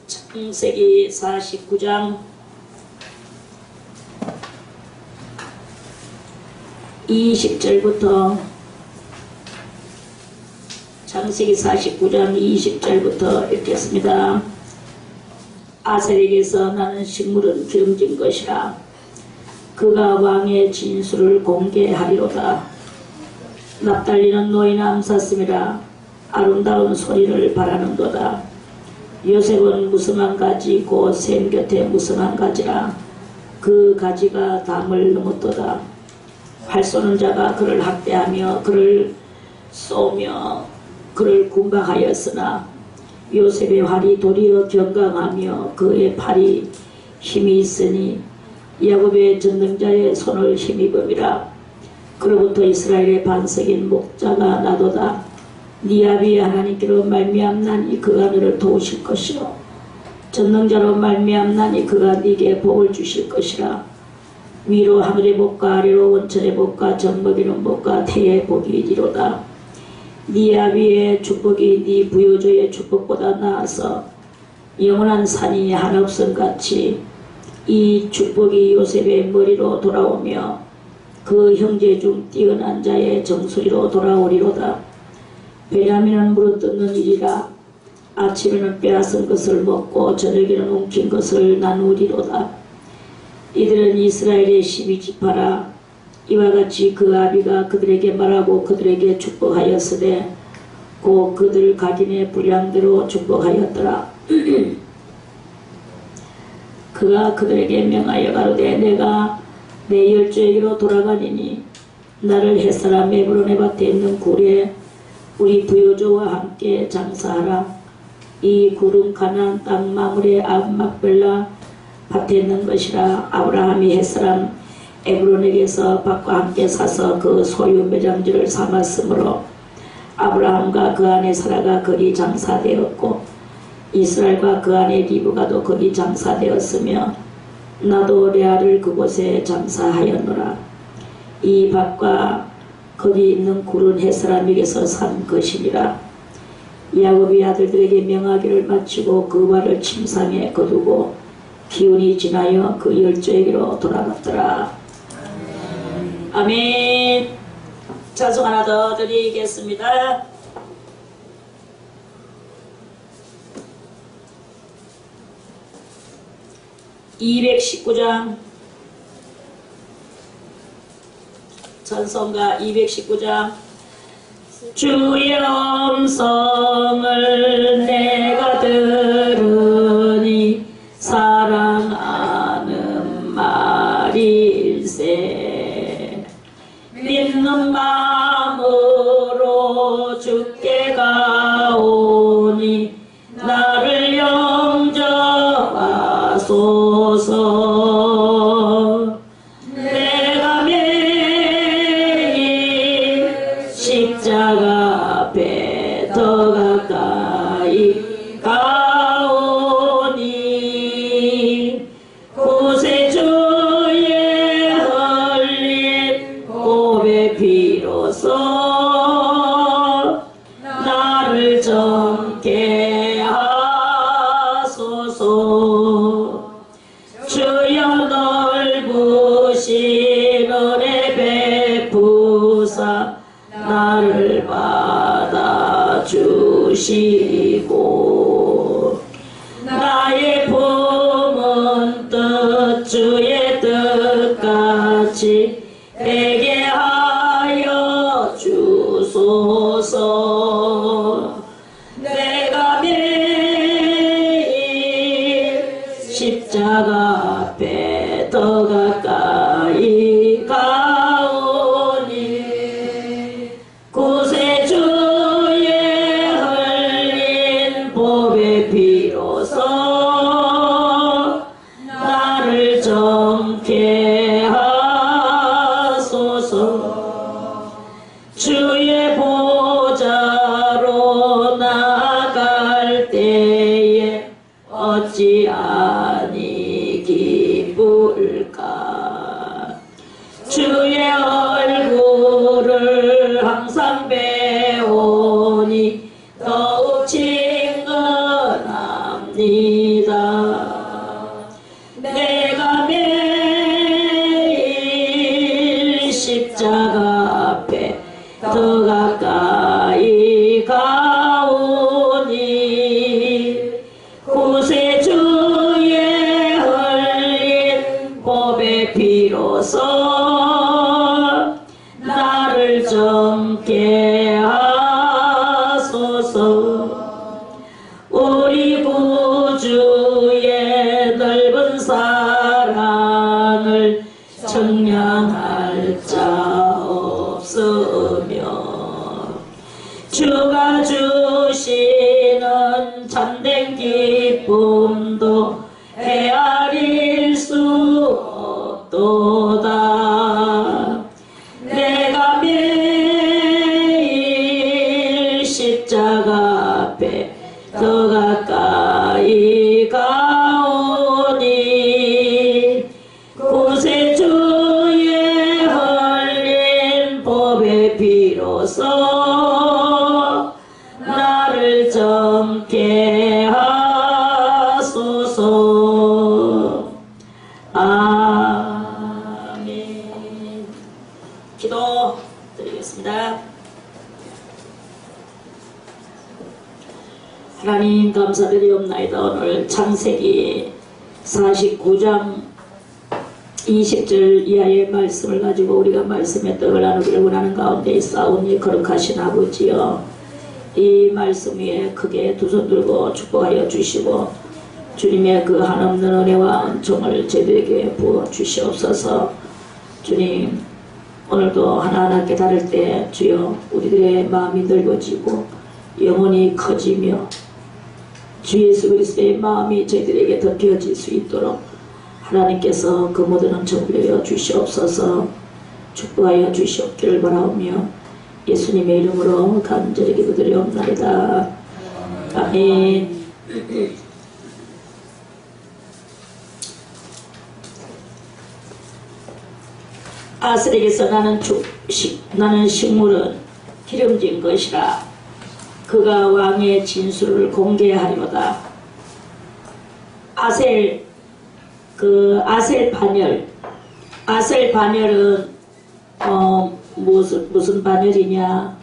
창세기 49장 20절부터 창세기 49장 20절부터 읽겠습니다. 아셀에게서 나는 식물은 기름진 것이라 그가 왕의 진술을 공개하리로다. 납달리는 노인 암사슴이라 아름다운 소리를 바라는도다. 요셉은 무성한 가지 곧 샘 곁에 무성한 가지라 그 가지가 담을 넘었도다. 활 쏘는 자가 그를 학대하며 그를 쏘며 그를 군박하였으나 요셉의 활이 도리어 견강하며 그의 팔이 힘이 있으니 야곱의 전능자의 손을 힘입음이라. 그로부터 이스라엘의 반석인 목자가 나도다. 네 아비의 하나님께로 말미암나니 그가 너를 도우실 것이요 전능자로 말미암나니 그가 네게 복을 주실 것이라. 위로 하늘의 복과 아래로 원천의 복과 젖먹이는 복과 태의 복이니로다. 네 아비의 축복이 네 부요조의 축복보다 나아서 영원한 산이 한없음같이 이 축복이 요셉의 머리로 돌아오며 그 형제 중 뛰어난 자의 정수리로 돌아오리로다. 베냐민은 물어뜯는 일이라. 아침에는 빼앗은 것을 먹고 저녁에는 움킨 것을 나누리로다. 이들은 이스라엘의 12지파라. 이와 같이 그 아비가 그들에게 말하고 그들에게 축복하였으되 곧 그들 각인의 분량대로 축복하였더라. 그가 그들에게 명하여 가로되 내가 내 열조에게로 돌아가니니 나를 햇사람 에브론의 밭에 있는 굴에 우리 부요조와 함께 장사하라. 이 굴은 가나안 땅 마물의 막벨라 밭에 있는 것이라. 아브라함이 햇사람 에브론에게서 밭과 함께 사서 그 소유 매장지를 삼았으므로 아브라함과 그 안에 사라가 거기 장사되었고 이스라엘과 그 안에 리브가도 거기 장사되었으며 나도 레아를 그곳에 장사하였노라. 이 밭과 거기 있는 굴은 햇사람에게서 산 것이니라. 야곱이 아들들에게 명하기를 마치고 그 발을 침상에 거두고 기운이 지나여 그 열조에게로 돌아갔더라. 아멘. 찬송 하나 더 드리겠습니다. (219장) 찬송가 219장. 주의 음성을 내가 들으니 사랑하는 말일세. 믿는 마음으로 주께 가오니 나를 영접하소서. 내가 매일 십자가 앞에 더 가까이 가오니 구세주의 흘린 고백 비로소 나를 정케 하소서. 주여 넓으신 은혜 베푸사 나를 받아주시고 나의 품은 뜻 주의 뜻같이 되게 하여 주소서. 내가 매일 십자가 앞에 더 가까이 가오니 구세주의 흘린 보배 비로소 나를 정케 하소서. 주의 보좌로 나갈 때에 어찌 아니 기쁠까. 주의 얼굴을 항상 배우니 더욱 친근합니다. 앞에 더 가까이 가오니 구세주의 흘린 법의 피로써 나를 정케 하소서. 아멘. 기도 드리겠습니다. 하나님 감사드리옵나이다. 오늘 창세기 49장 20절 이하의 말씀을 가지고 우리가 말씀의 떡을 나누기를 원하는 가운데 있사오니 거룩하신 아버지여, 이 말씀 위에 크게 두 손 들고 축복하여 주시고 주님의 그 한없는 은혜와 은총을 저희들에게 부어 주시옵소서. 주님, 오늘도 하나하나 깨달을 때 주여 우리들의 마음이 넓어지고 영혼이 커지며 주 예수 그리스도의 마음이 저희들에게 덮여질 수 있도록 하나님께서 그 모든 은총을 내려 주시옵소서. 축복하여 주시옵기를 바라오며 예수님의 이름으로 간절히 기도드리옵나이다. 아멘. 아셀에게서 나는 식물은 기름진 것이라 그가 왕의 진술을 공개하리로다. 아셀 반열은 무슨 반열이냐?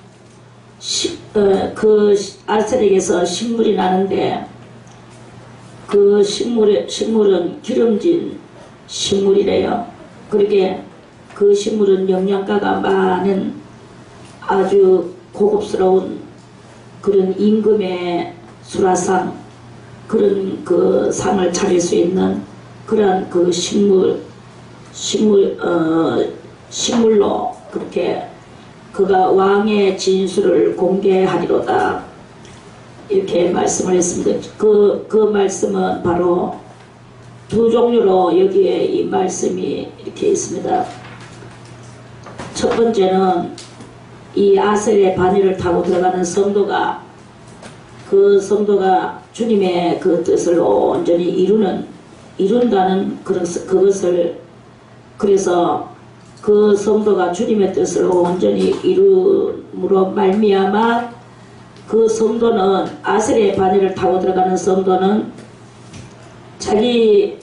그 아셀에게서 식물이 나는데 그 식물은 기름진 식물이래요. 그러게 그 식물은 영양가가 많은 아주 고급스러운 그런 임금의 수라상, 그런 그 상을 차릴 수 있는 그런 그 식물로 그렇게 그가 왕의 진술을 공개하리로다. 이렇게 말씀을 했습니다. 그 말씀은 바로 두 종류로 여기에 이 말씀이 이렇게 있습니다. 첫 번째는 이 아셀의 반열을 타고 들어가는 성도가, 그 성도가 주님의 그 뜻을 온전히 이룬다는 그것을, 그래서 그 성도가 주님의 뜻을 온전히 이룸으로 말미암아 그 성도는, 아셀의 반열을 타고 들어가는 성도는 자기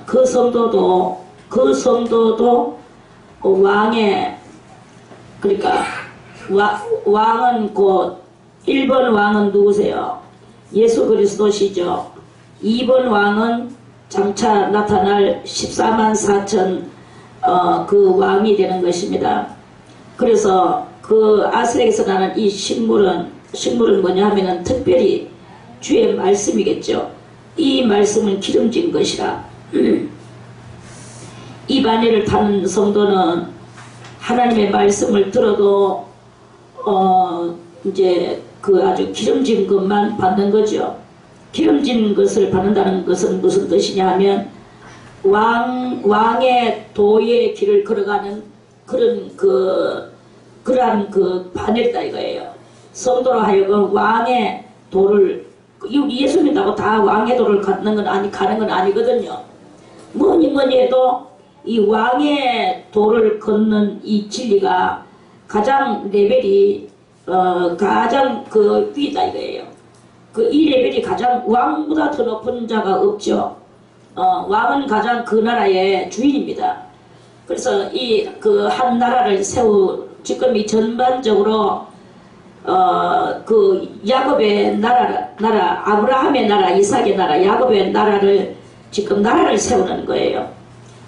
그 성도도 왕의, 그러니까 왕은 곧 1번 왕은 누구세요? 예수 그리스도시죠. 2번 왕은 장차 나타날 14만 4천 그 왕이 되는 것입니다. 그래서 그 아셀에게서 나는 이 식물은 뭐냐 하면은 특별히 주의 말씀이겠죠. 이 말씀은 기름진 것이라. 이 반열을 타는 성도는 하나님의 말씀을 들어도 이제 그 아주 기름진 것만 받는 거죠. 기름진 것을 받는다는 것은 무슨 뜻이냐 하면 왕의 도의 길을 걸어가는 그러한 그 반열이다 이거예요. 성도로 하여금 왕의 도를, 예수 믿다고 다 왕의 도를 가는 건 아니거든요. 뭐니 해도 이 왕의 도를 걷는 이 진리가 가장 레벨이 가장 그 위다 이거예요. 이 레벨이 가장 왕보다 더 높은 자가 없죠. 왕은 가장 그 나라의 주인입니다. 그래서 이 그 한 나라를 지금 이 전반적으로 그 야곱의 나라, 아브라함의 나라, 이삭의 나라, 야곱의 나라를 지금 나라를 세우는 거예요.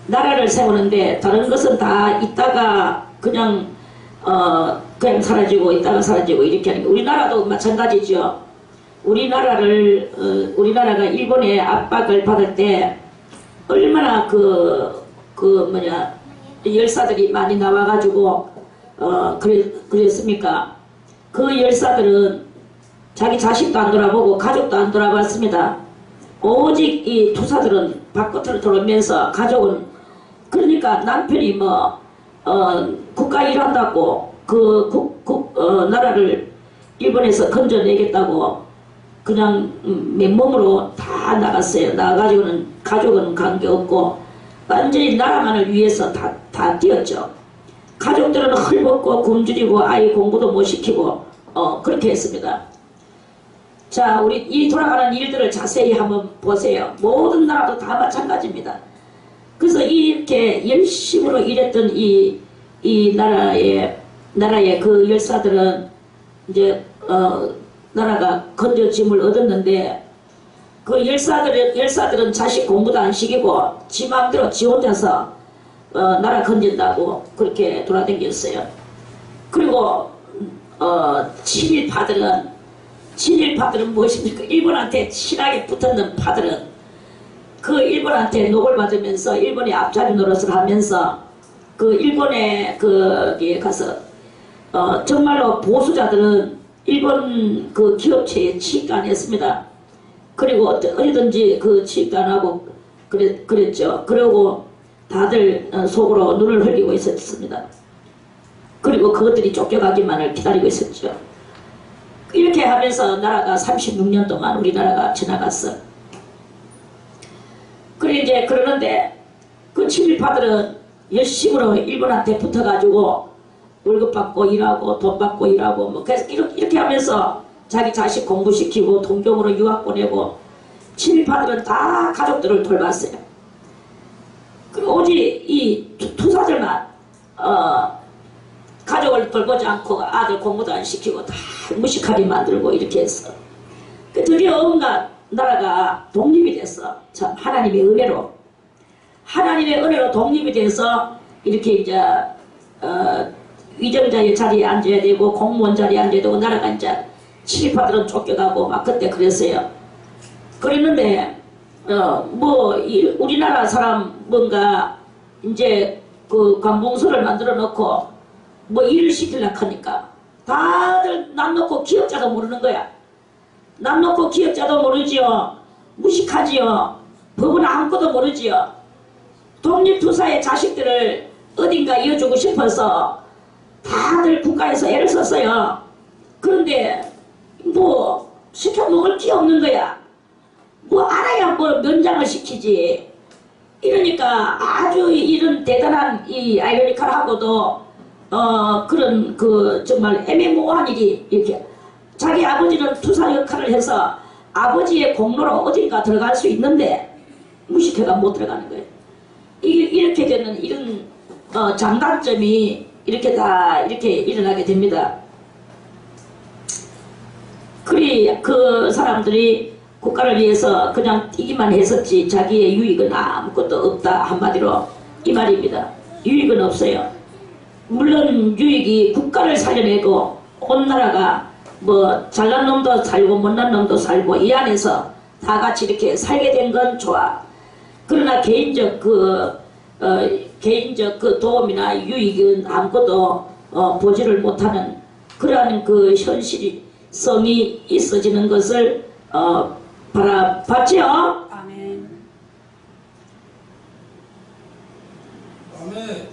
나라를 세우는데 다른 것은 다 있다가 그냥 사라지고 있다가 사라지고 이렇게 하는 게, 우리나라도 마찬가지죠. 우리나라가 일본의 압박을 받을 때 얼마나 열사들이 많이 나와가지고 그랬습니까? 그 열사들은 자기 자식도 안 돌아보고 가족도 안 돌아봤습니다. 오직 이 투사들은 바깥으로 돌아오면서 가족은, 그러니까 남편이 국가 일한다고 나라를 일본에서 건져내겠다고 그냥 맨몸으로 다 나갔어요. 나가가지고는 가족은 관계없고 완전히 나라만을 위해서 다 뛰었죠. 가족들은 헐벗고 굶주리고 아이 공부도 못 시키고 그렇게 했습니다. 자, 우리 이 돌아가는 일들을 자세히 한번 보세요. 모든 나라도 다 마찬가지입니다. 그래서 이렇게 열심으로 일했던 이 나라의 그 열사들은 이제 나라가 건져짐을 얻었는데 그 열사들은 자식 공부도 안 시키고 지 마음대로 지 혼자서 나라 건진다고 그렇게 돌아다녔어요. 그리고 친일파들은 무엇입니까? 일본한테 친하게 붙었는 파들은 그 일본한테 녹을 받으면서 일본의 앞자리 노릇을 하면서 그 일본에 거기에 가서 정말로 보수자들은 일본 그 기업체에 취직도 안 했습니다. 그리고 어디든지 그 취직도 안 하고 그랬죠. 그러고 다들 속으로 눈을 흘리고 있었습니다. 그리고 그것들이 쫓겨가기만을 기다리고 있었죠. 이렇게 하면서 나라가 36년 동안 우리나라가 지나갔어. 그래 이제 그러는데 그 친일파들은 열심으로 일본한테 붙어가지고 월급 받고 일하고 돈 받고 일하고 뭐 계속 이렇게 하면서 자기 자식 공부시키고 동경으로 유학 보내고 친일파들은 다 가족들을 돌봤어요. 그리고 오직 이 투사들만 가족을 돌보지 않고 아들 공부도 안 시키고 다 무식하게 만들고 이렇게 했어. 드디어 온갖 나라가 독립이 됐어. 참 하나님의 은혜로 독립이 돼서 이렇게 이제 위정자의 자리에 앉아야 되고 공무원 자리에 앉아야 되고 나라가 이제 친일파들은 쫓겨가고 막 그때 그랬어요. 그랬는데 우리나라 사람 뭔가 이제 그 관공서를 만들어 놓고 뭐 일을 시키려고 하니까 다들 남 놓고 기업자도 모르는 거야. 남 놓고 기업자도 모르지요. 무식하지요. 법은 아무것도 모르지요. 독립투사의 자식들을 어딘가 이어주고 싶어서 다들 국가에서 애를 썼어요. 그런데 뭐 시켜 먹을 게 없는 거야. 뭐 알아야 뭐 면장을 시키지. 이러니까 아주 이런 대단한 이 아이러니컬하고도 그런 그 정말 애매모호한 일이 이렇게 자기 아버지는 투사 역할을 해서 아버지의 공로로 어딘가 들어갈 수 있는데 무식해가 못 들어가는 거예요. 이렇게 되는 이런 장단점이 이렇게 다 이렇게 일어나게 됩니다. 그리 그 사람들이 국가를 위해서 그냥 뛰기만 했었지 자기의 유익은 아무것도 없다 한마디로 이 말입니다. 유익은 없어요. 물론 유익이 국가를 살려내고 온 나라가 뭐 잘난 놈도 살고 못난 놈도 살고 이 안에서 다 같이 이렇게 살게 된 건 좋아. 그러나 개인적 그 도움이나 유익은 아무것도 보지를 못하는 그러한 그 현실성이 있어지는 것을 바라봤지요? 아멘. 아멘.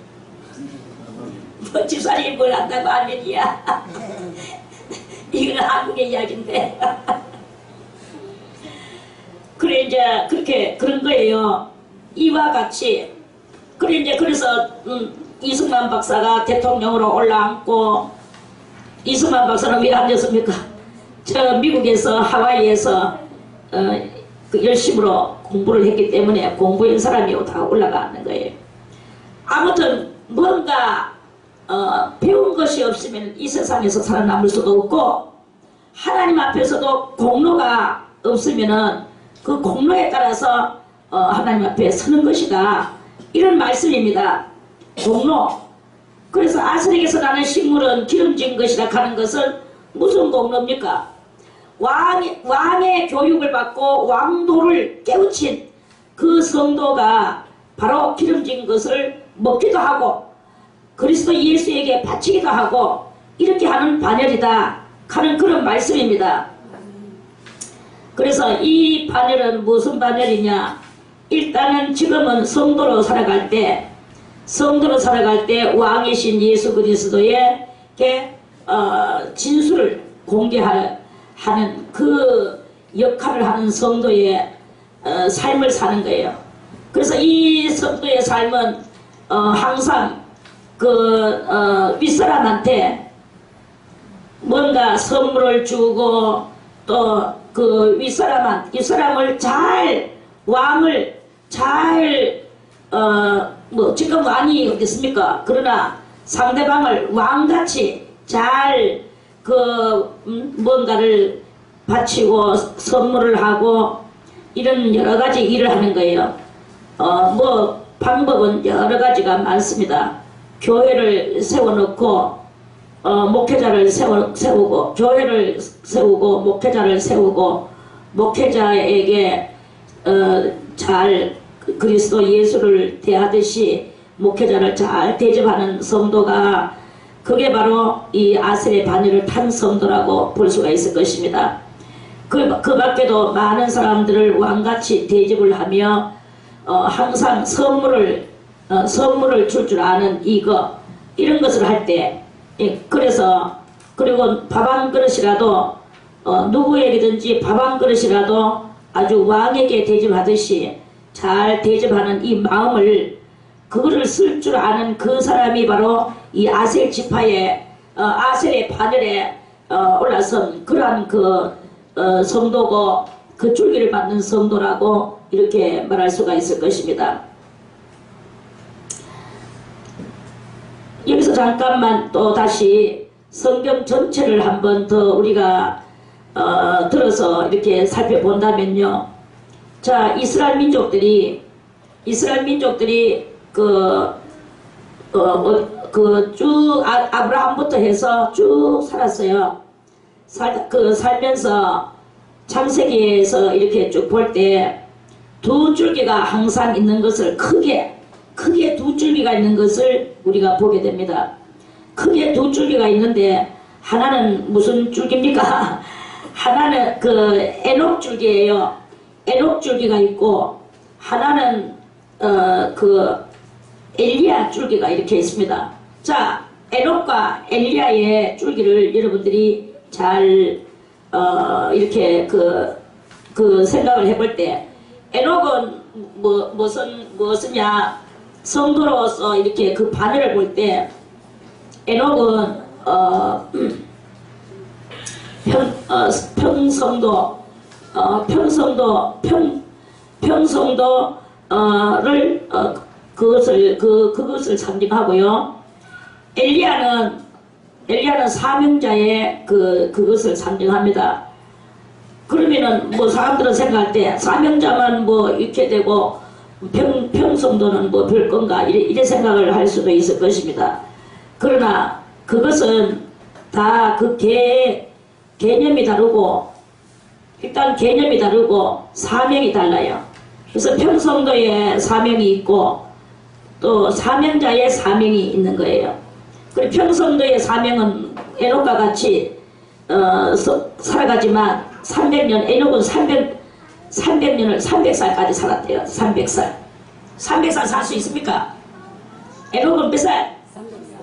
뭐 집사람이 뭘 안다고 아멘이야. 이건 한국의 이야기인데. 그래 이제 그렇게 그런 거예요. 이와 같이 그래 이제 그래서 이승만 박사가 대통령으로 올라앉고 이승만 박사는 왜 앉았습니까? 저 미국에서 하와이에서 그 열심으로 공부를 했기 때문에 공부한 사람이 다 올라가는 거예요. 아무튼 뭔가 배운 것이 없으면 이 세상에서 살아남을 수도 없고 하나님 앞에서도 공로가 없으면은 그 공로에 따라서 하나님 앞에 서는 것이다. 이런 말씀입니다. 공로. 그래서 아스렉에서 나는 식물은 기름진 것이라 하는 것은 무슨 공로입니까? 왕의 교육을 받고 왕도를 깨우친 그 성도가 바로 기름진 것을 먹기도 하고 그리스도 예수에게 바치기도 하고 이렇게 하는 반열이다 하는 그런 말씀입니다. 그래서 이 반열은 무슨 반열이냐? 일단은 지금은 성도로 살아갈 때 왕이신 예수 그리스도의 진술을 공개하는 그 역할을 하는 성도의 삶을 사는 거예요. 그래서 이 성도의 삶은 항상 그 윗사람한테 뭔가 선물을 주고 또 그 윗사람을 잘 왕을 잘 뭐 지금 왕이 어딨습니까? 그러나 상대방을 왕같이 잘 뭔가를 바치고 선물을 하고 이런 여러 가지 일을 하는 거예요. 뭐 방법은 여러 가지가 많습니다. 교회를 세워놓고 목회자를 세우고 교회를 세우고 목회자를 세우고 목회자에게 잘 그리스도 예수를 대하듯이 목회자를 잘 대접하는 성도가 그게 바로 이 아셀의 바늘을 탄 성도라고 볼 수가 있을 것입니다. 그 밖에도 많은 사람들을 왕같이 대접을 하며 항상 선물을 줄 아는 이런 것을 할 때 그래서 그리고 밥 한 그릇이라도 누구에게든지 밥 한 그릇이라도 아주 왕에게 대접하듯이 잘 대접하는 이 마음을 그거를 쓸 줄 아는 그 사람이 바로 이 아셀 지파의 아셀의 바늘에 올라선 그러한 성도고 그 줄기를 받는 성도라고 이렇게 말할 수가 있을 것입니다. 여기서 잠깐만 또 다시 성경 전체를 한번 더 우리가 들어서 이렇게 살펴본다면요. 자, 이스라엘 민족들이 쭉 아브라함부터 해서 쭉 살았어요. 살면서 창세기에서 이렇게 쭉 볼 때 두 줄기가 항상 있는 것을 크게 두 줄기가 있는 것을 우리가 보게 됩니다. 크게 두 줄기가 있는데 하나는 무슨 줄기입니까? 하나는 에녹 줄기예요. 에녹 줄기가 있고 하나는 엘리야 줄기가 이렇게 있습니다. 자, 에녹과 엘리야의 줄기를 여러분들이 잘 이렇게 생각을 해볼 때 에녹은 무엇이냐 성도로서 이렇게 그 바늘을 볼 때 에녹은 평성도를 그것을 상징하고요. 엘리야는 사명자의 그것을 상징합니다. 그러면은 뭐 사람들은 생각할 때 사명자만 뭐 이렇게 되고 평성도는 뭐 별 건가 이래 생각을 할 수도 있을 것입니다. 그러나 그것은 다 개념이 다르고 일단 개념이 다르고 사명이 달라요. 그래서 평성도의 사명이 있고 또 사명자의 사명이 있는 거예요. 그리고 평성도의 사명은 에녹과 같이 살아가지만 300년 에녹은 300년을 300살까지 살았대요. 300살 살 수 있습니까? 에녹은 몇 살?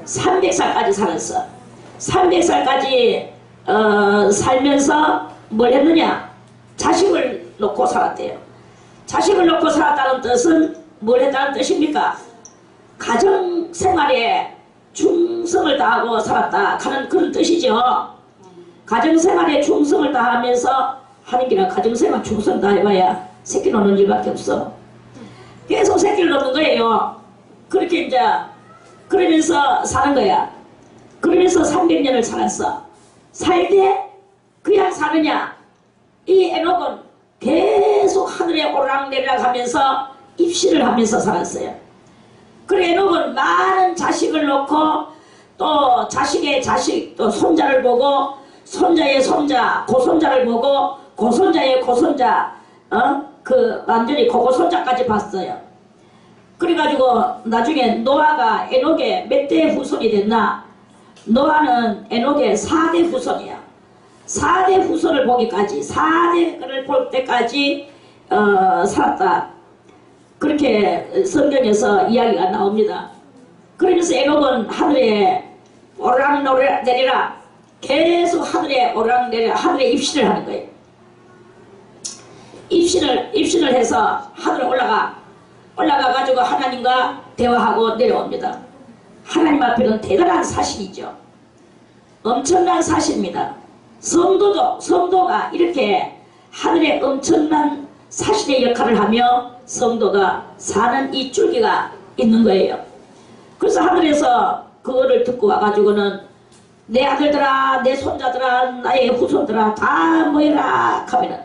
300살까지 살았어. 300살까지 살면서 뭘 했느냐? 자식을 놓고 살았대요. 자식을 놓고 살았다는 뜻은 뭘 했다는 뜻입니까? 가정생활에 충성을 다하고 살았다 하는 그런 뜻이죠. 가정생활에 충성을 다하면서 하는 게라 가정생활 충성 다 해봐야 새끼 놓는 일밖에 없어. 계속 새끼를 놓는 거예요. 그렇게 이제 그러면서 사는 거야. 그러면서 300년을 살았어. 살 때 그냥 사느냐? 이 에녹은 계속 하늘에 오르락내리락 하면서 입시를 하면서 살았어요. 그래 에녹은 많은 자식을 놓고 또 자식의 자식 또 손자를 보고 손자의 손자 고손자를 보고 고손자의 고손자 완전히 고고손자까지 봤어요. 그래가지고 나중에 노아가 에녹의 몇 대 후손이 됐나? 노아는 에녹의 4대 후손이야. 4대 후손을 보기까지 4대를 볼 때까지 살았다. 그렇게 성경에서 이야기가 나옵니다. 그러면서 에녹은 하늘에 오르락내리락 계속 하늘에 오르락내리락 하늘에 입신을 하는 거예요. 입신을 해서 하늘 올라가가지고 하나님과 대화하고 내려옵니다. 하나님 앞에는 대단한 사실이죠. 엄청난 사실입니다. 성도가 이렇게 하늘에 엄청난 사실의 역할을 하며 성도가 사는 이 줄기가 있는 거예요. 그래서 하늘에서 그거를 듣고 와가지고는 내 아들들아, 내 손자들아, 나의 후손들아 다 모여라 하면은,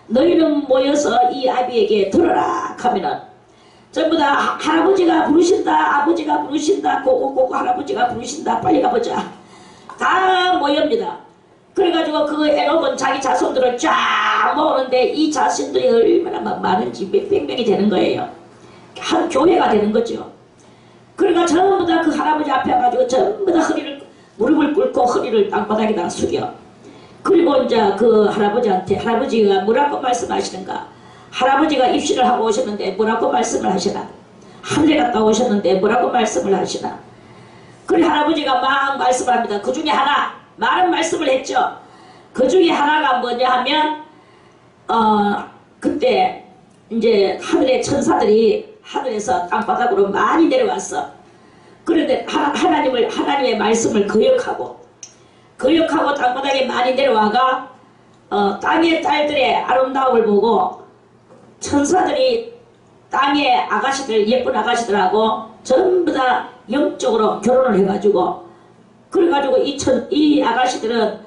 너희는 모여서 이 아비에게 들어라 하면은 전부 다 할아버지가 부르신다, 아버지가 부르신다, 고고고고 할아버지가 부르신다, 빨리 가보자. 다 모입니다. 그래가지고 그 에녹은 자기 자손들을 쫙 모으는데 이 자손들이 얼마나 많은지 몇백 명이 되는 거예요. 한 교회가 되는 거죠. 그러니까 전부 다 그 할아버지 앞에 와가지고 전부 다 무릎을 꿇고 허리를 땅바닥에다 숙여. 그리고 이제 그 할아버지한테, 할아버지가 뭐라고 말씀하시는가? 할아버지가 입시를 하고 오셨는데 뭐라고 말씀을 하시나? 하늘에 갔다 오셨는데 뭐라고 말씀을 하시나? 그래 할아버지가 막 말씀을 합니다. 그 중에 하나, 많은 말씀을 했죠. 그 중에 하나가 뭐냐 하면 그때 이제 하늘의 천사들이 하늘에서 땅바닥으로 많이 내려왔어. 그런데 하나님의 말씀을 거역하고 땅바닥에 많이 내려와가 땅의 딸들의 아름다움을 보고 천사들이 땅의 아가씨들, 예쁜 아가씨들하고 전부 다 영적으로 결혼을 해가지고, 그래가지고 이 아가씨들은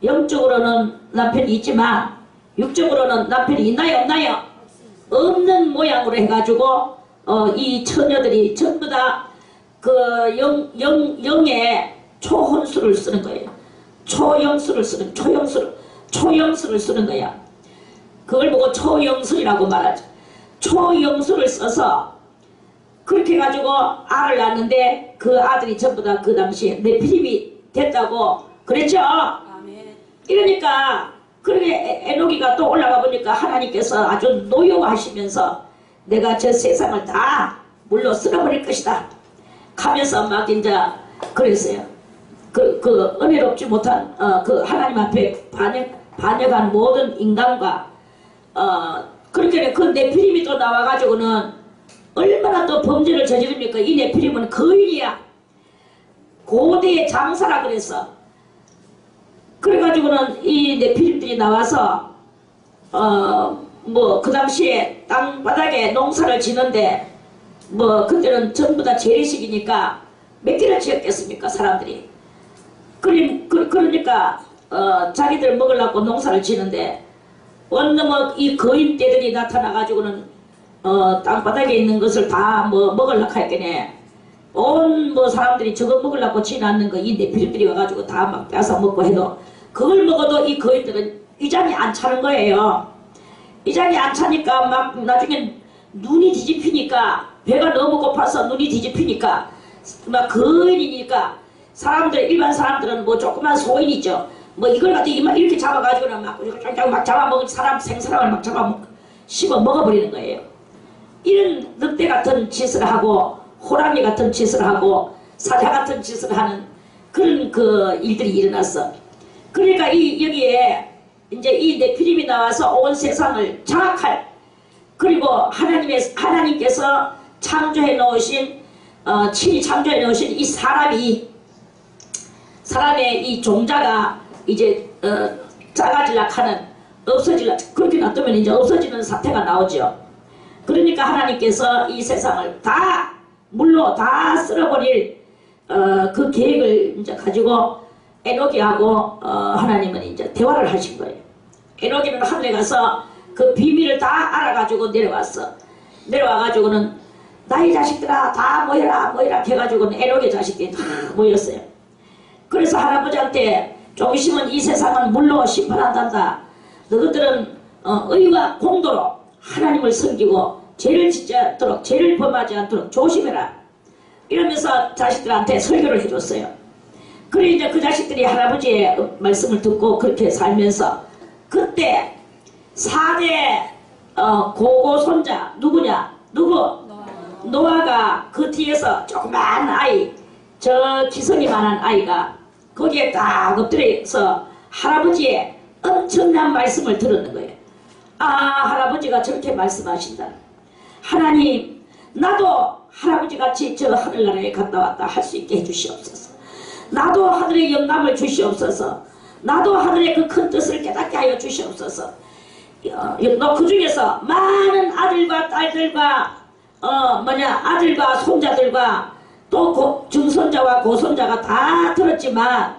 영적으로는 남편이 있지만 육적으로는 남편이 있나요 없나요? 없는 모양으로 해가지고 이 처녀들이 전부 다 그 영의 초혼수를 쓰는 거예요. 초영수를 쓰는 거야. 그걸 보고 초영술이라고 말하죠. 초영수를 써서 그렇게 해가지고 알을 낳는데 그 아들이 전부 다 그 당시에 네피림이 됐다고 그랬죠. 이러니까 그렇게 에녹이가 또 올라가 보니까 하나님께서 아주 노여워하시면서 내가 저 세상을 다 물로 쓸어버릴 것이다 하면서 막 이제 그랬어요. 그 은혜롭지 못한 그 하나님 앞에 반역한 모든 인간과 그렇게 그 네피림이 또 나와가지고는 얼마나 또 범죄를 저지릅니까? 이 네피림은 거인이야. 고대의 장사라 그랬어. 그래가지고는 이 네피림들이 나와서 뭐 그 당시에 땅바닥에 농사를 지는데 뭐 그때는 전부 다 재래식이니까 몇 개를 지었겠습니까 사람들이. 그러니까 자기들 먹으려고 농사를 지는데 어느 뭐 이 거인떼들이 나타나가지고는 땅바닥에 있는 것을 다 뭐 먹으려고 했겠네. 온 뭐 사람들이 저거 먹으려고 지났는 거 이 네피림들이 와가지고 다 막 뺏어 먹고 해도 그걸 먹어도 이 거인들은 위장이 안 차는 거예요. 위장이 안 차니까 막 나중에 눈이 뒤집히니까 배가 너무 고파서 눈이 뒤집히니까 막 거인이니까 일반 사람들은 뭐 조그만 소인이죠. 뭐 이걸 갖다 이렇게 잡아가지고는 막 잡아먹은 생사람을 막 씹어 먹어버리는 거예요. 이런 늑대 같은 짓을 하고 호랑이 같은 짓을 하고 사자 같은 짓을 하는 그런 그 일들이 일어났어. 그러니까 여기에 이제 이 네피림이 나와서 온 세상을 장악할, 그리고 하나님께서 창조해 놓으신 친히 창조해 놓으신 이 사람의 이 종자가 이제 작아질라 하는, 없어질라, 그렇게 놔두면 이제 없어지는 사태가 나오죠. 그러니까 하나님께서 이 세상을 다 물로 다 쓸어버릴 그 계획을 이제 가지고 에녹이하고 하나님은 이제 대화를 하신 거예요. 에녹이는 하늘에 가서 그 비밀을 다 알아가지고 내려왔어. 내려와가지고는 나의 자식들아 다 모여라 해가지고는 에녹의 자식들이 다 모였어요. 그래서 할아버지한테 좀 있으면 이 세상은 물로 심판한단다. 너희들은 의와 공도로 하나님을 섬기고 죄를 짓지 않도록, 죄를 범하지 않도록 조심해라. 이러면서 자식들한테 설교를 해줬어요. 그래 이제 그 자식들이 할아버지의 말씀을 듣고 그렇게 살면서 그때 4대 고고 손자 누구냐? 노아가 그 뒤에서 조그만 아이, 저 기성이만한 아이가 거기에 딱 엎드려서 할아버지의 엄청난 말씀을 들었는 거예요. 아, 할아버지가 저렇게 말씀하신다. 하나님, 나도 할아버지같이 저 하늘나라에 갔다 왔다 할 수 있게 해주시옵소서. 나도 하늘의 영감을 주시옵소서. 나도 하늘의 그 큰 뜻을 깨닫게 하여 주시옵소서. 너 그 중에서 많은 아들과 딸들과 아들과 손자들과 또 중손자와 고손자가 다 들었지만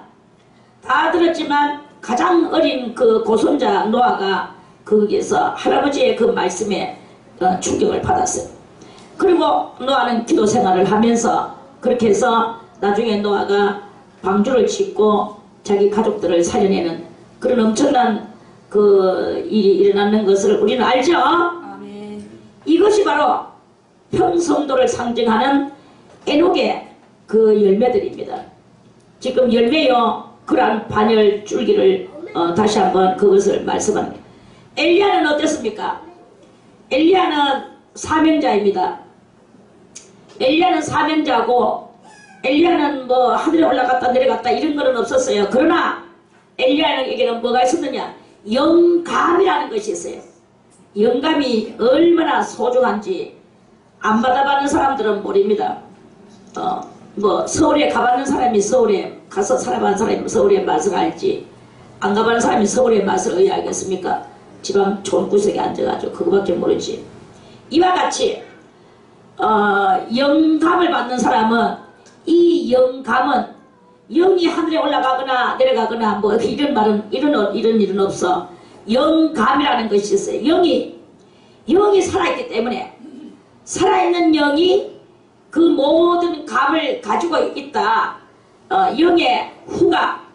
가장 어린 그 고손자 노아가 거기에서 할아버지의 그 말씀에 충격을 받았어요. 그리고 노아는 기도 생활을 하면서 그렇게 해서 나중에 노아가 방주를 짓고 자기 가족들을 살려내는 그런 엄청난 그 일이 일어나는 것을 우리는 알죠? 아멘. 이것이 바로 평성도를 상징하는 에녹의 그 열매들입니다. 지금 열매요, 그러한 반열 줄기를 다시 한번 그것을 말씀합니다. 엘리야는 어땠습니까? 엘리야는 사명자입니다. 엘리야는 사명자고, 엘리야는 뭐 하늘에 올라갔다 내려갔다 이런 거는 없었어요. 그러나 엘리야에게는 뭐가 있었느냐? 영감이라는 것이 있어요. 영감이 얼마나 소중한지 안 받아봤는 사람들은 모릅니다. 뭐 서울에 가봤는 사람이 서울에 가서 살아본 사람이 서울의 맛을 알지, 안 가봤는 사람이 서울의 맛을 어떻게 알겠습니까? 지방 좋은 구석에 앉아가지고 그거밖에 모르지. 이와 같이 영감을 받는 사람은, 이 영감은 영이 하늘에 올라가거나 내려가거나 뭐 이런 말은 이런 일은 없어. 영감이라는 것이 있어요. 영이 살아있기 때문에, 살아있는 영이 그 모든 감을 가지고 있다. 영의 후각,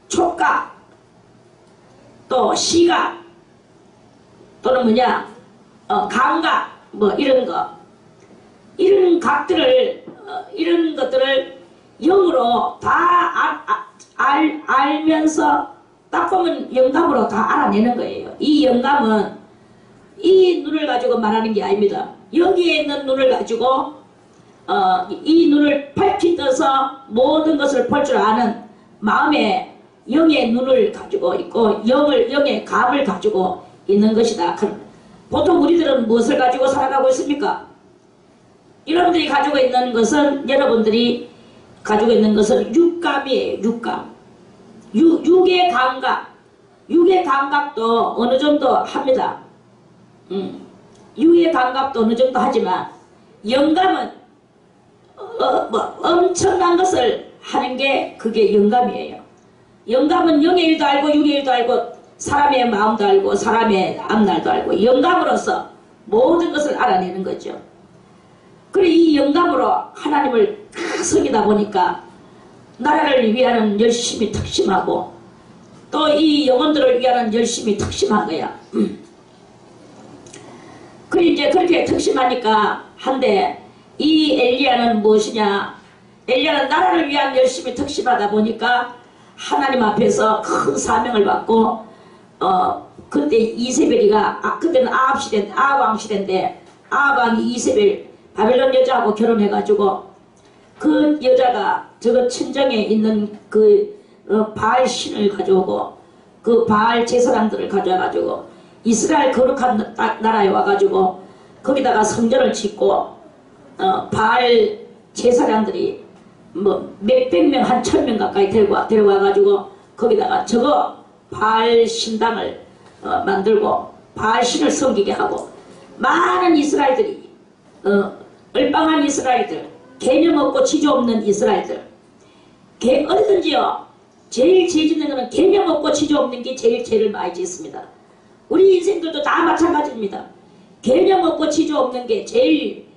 촉각, 또 시각, 또는 감각, 뭐 이런 거, 이런 각들을 이런 것들을 영으로 다 알면서 딱 보면 영감으로 다 알아내는 거예요. 이 영감은 이 눈을 가지고 말하는 게 아닙니다. 여기에 있는 눈을 가지고 이 눈을 밝히 떠서 모든 것을 볼 줄 아는 마음의 영의 눈을 가지고 있고, 영의 감을 가지고 있는 것이다. 보통 우리들은 무엇을 가지고 살아가고 있습니까? 여러분들이 가지고 있는 것은 육감이에요. 육감. 육의 감각. 육의 감각도 어느 정도 합니다. 육의 감각도 어느 정도 하지만, 영감은 엄청난 것을 하는 게 그게 영감이에요. 영감은 영의 일도 알고 육의 일도 알고 사람의 마음도 알고 사람의 앞날도 알고 영감으로서 모든 것을 알아내는 거죠. 그리고 이 영감으로 하나님을 섬기다 보니까 나라를 위하는 열심이 특심하고, 또 이 영혼들을 위하는 열심이 특심한 거야. 그리고 이제 그렇게 특심하니까 한데, 이 엘리야는 무엇이냐? 엘리야는 나라를 위한 열심이 특심하다 보니까 하나님 앞에서 큰 사명을 받고, 그때 이세벨이가, 그때는 아합 왕 시대인데, 아합 왕이 이세벨 바벨론 여자하고 결혼해가지고, 그 여자가 저거 친정에 있는 그 바알 신을 가져오고, 그 바알 제사장들을 가져와가지고 이스라엘 거룩한 나라에 와가지고 거기다가 성전을 짓고, 바알 제사장들이 뭐 몇백 명, 한 1000명 가까이 데려와가지고 거기다가 저거 바알 신당을 만들고 바알 신을 섬기게 하고, 많은 이스라엘들이 얼빵한 이스라엘들, 개념 없고 지조 없는 이스라엘들, 어디든지요 제일 죄 짓는 거는 개념 없고 지조 없는 게 제일 죄를 많이 짓습니다. 우리 인생들도 다 마찬가지입니다. 개념 없고 지조 없는 게 제일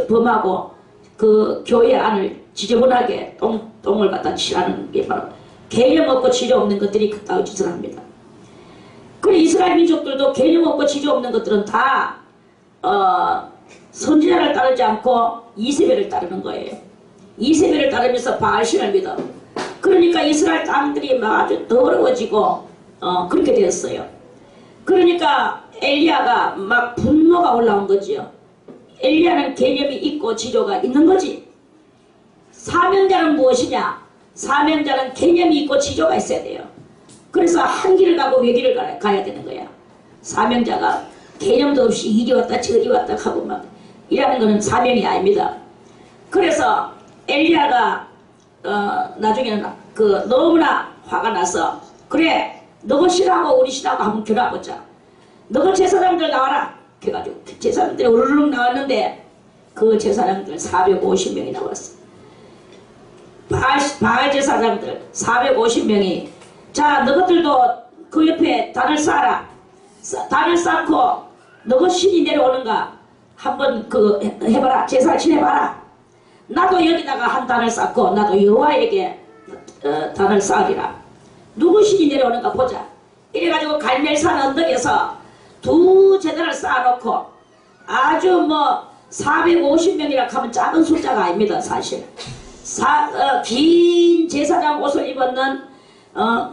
범하고, 그 교회 안을 지저분하게 똥을 갖다 칠하는 게 바로 개념 없고 지조 없는 것들이 그따위 짓을 합니다. 그리고 이스라엘 민족들도 개념 없고 지조 없는 것들은 다 선지자를 따르지 않고 이세벨을 따르는 거예요. 이세벨을 따르면서 바알신을 믿어. 그러니까 이스라엘 땅들이 막 아주 더러워지고 그렇게 되었어요. 그러니까 엘리야가 막 분노가 올라온 거지요. 엘리야는 개념이 있고 지조가 있는 거지. 사명자는 무엇이냐? 사명자는 개념이 있고 지조가 있어야 돼요. 그래서 한 길을 가고 외길을 가야 되는 거야. 사명자가 개념도 없이 이리 왔다 저리 왔다 하고 막 이라는 것은 사명이 아닙니다. 그래서 엘리야가 나중에는 너무나 화가 나서 그래 너가 싫어하고 우리 싫어하고 한번 결합하자. 너가 제사장들 나와라. 그래가지고 제사장들이 우르륵 나왔는데 그 제사장들 450명이 나왔어. 바알 제사장들 450명이 자 너희들도 그 옆에 단을 쌓아라. 단을 쌓고 너가 신이 내려오는가 한번 해봐라. 제사를 지내봐라. 나도 여기다가 한 단을 쌓고 나도 여호와에게 단을 쌓으리라. 누구 신이 내려오는가 보자. 이래가지고 갈멜산 언덕에서 두 제단을 쌓아놓고 아주 450명이라 하면 작은 숫자가 아닙니다. 사실 긴 제사장 옷을 입었는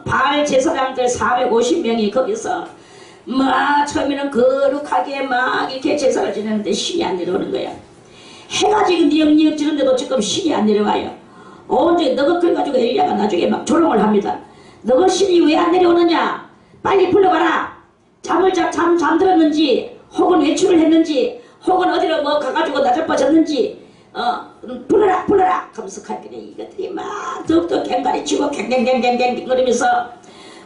바알 제사장들 450명이 거기서 처음에는 거룩하게 막 이렇게 제사를 지내는데 신이 안 내려오는 거야. 해가 지금 뉘역뉘역 지는데도 지금 신이 안 내려와요. 언제 너가 그래가지고 엘리야가 나중에 막 조롱을 합니다. 너가 신이 왜 안 내려오느냐? 빨리 불러봐라. 잠들었는지 혹은 외출을 했는지 혹은 어디로 가가지고 나자빠졌는지 불러라 하면서 갈길에 이것들이 막 더욱더 갱가리치고 갱갱갱갱갱 거리면서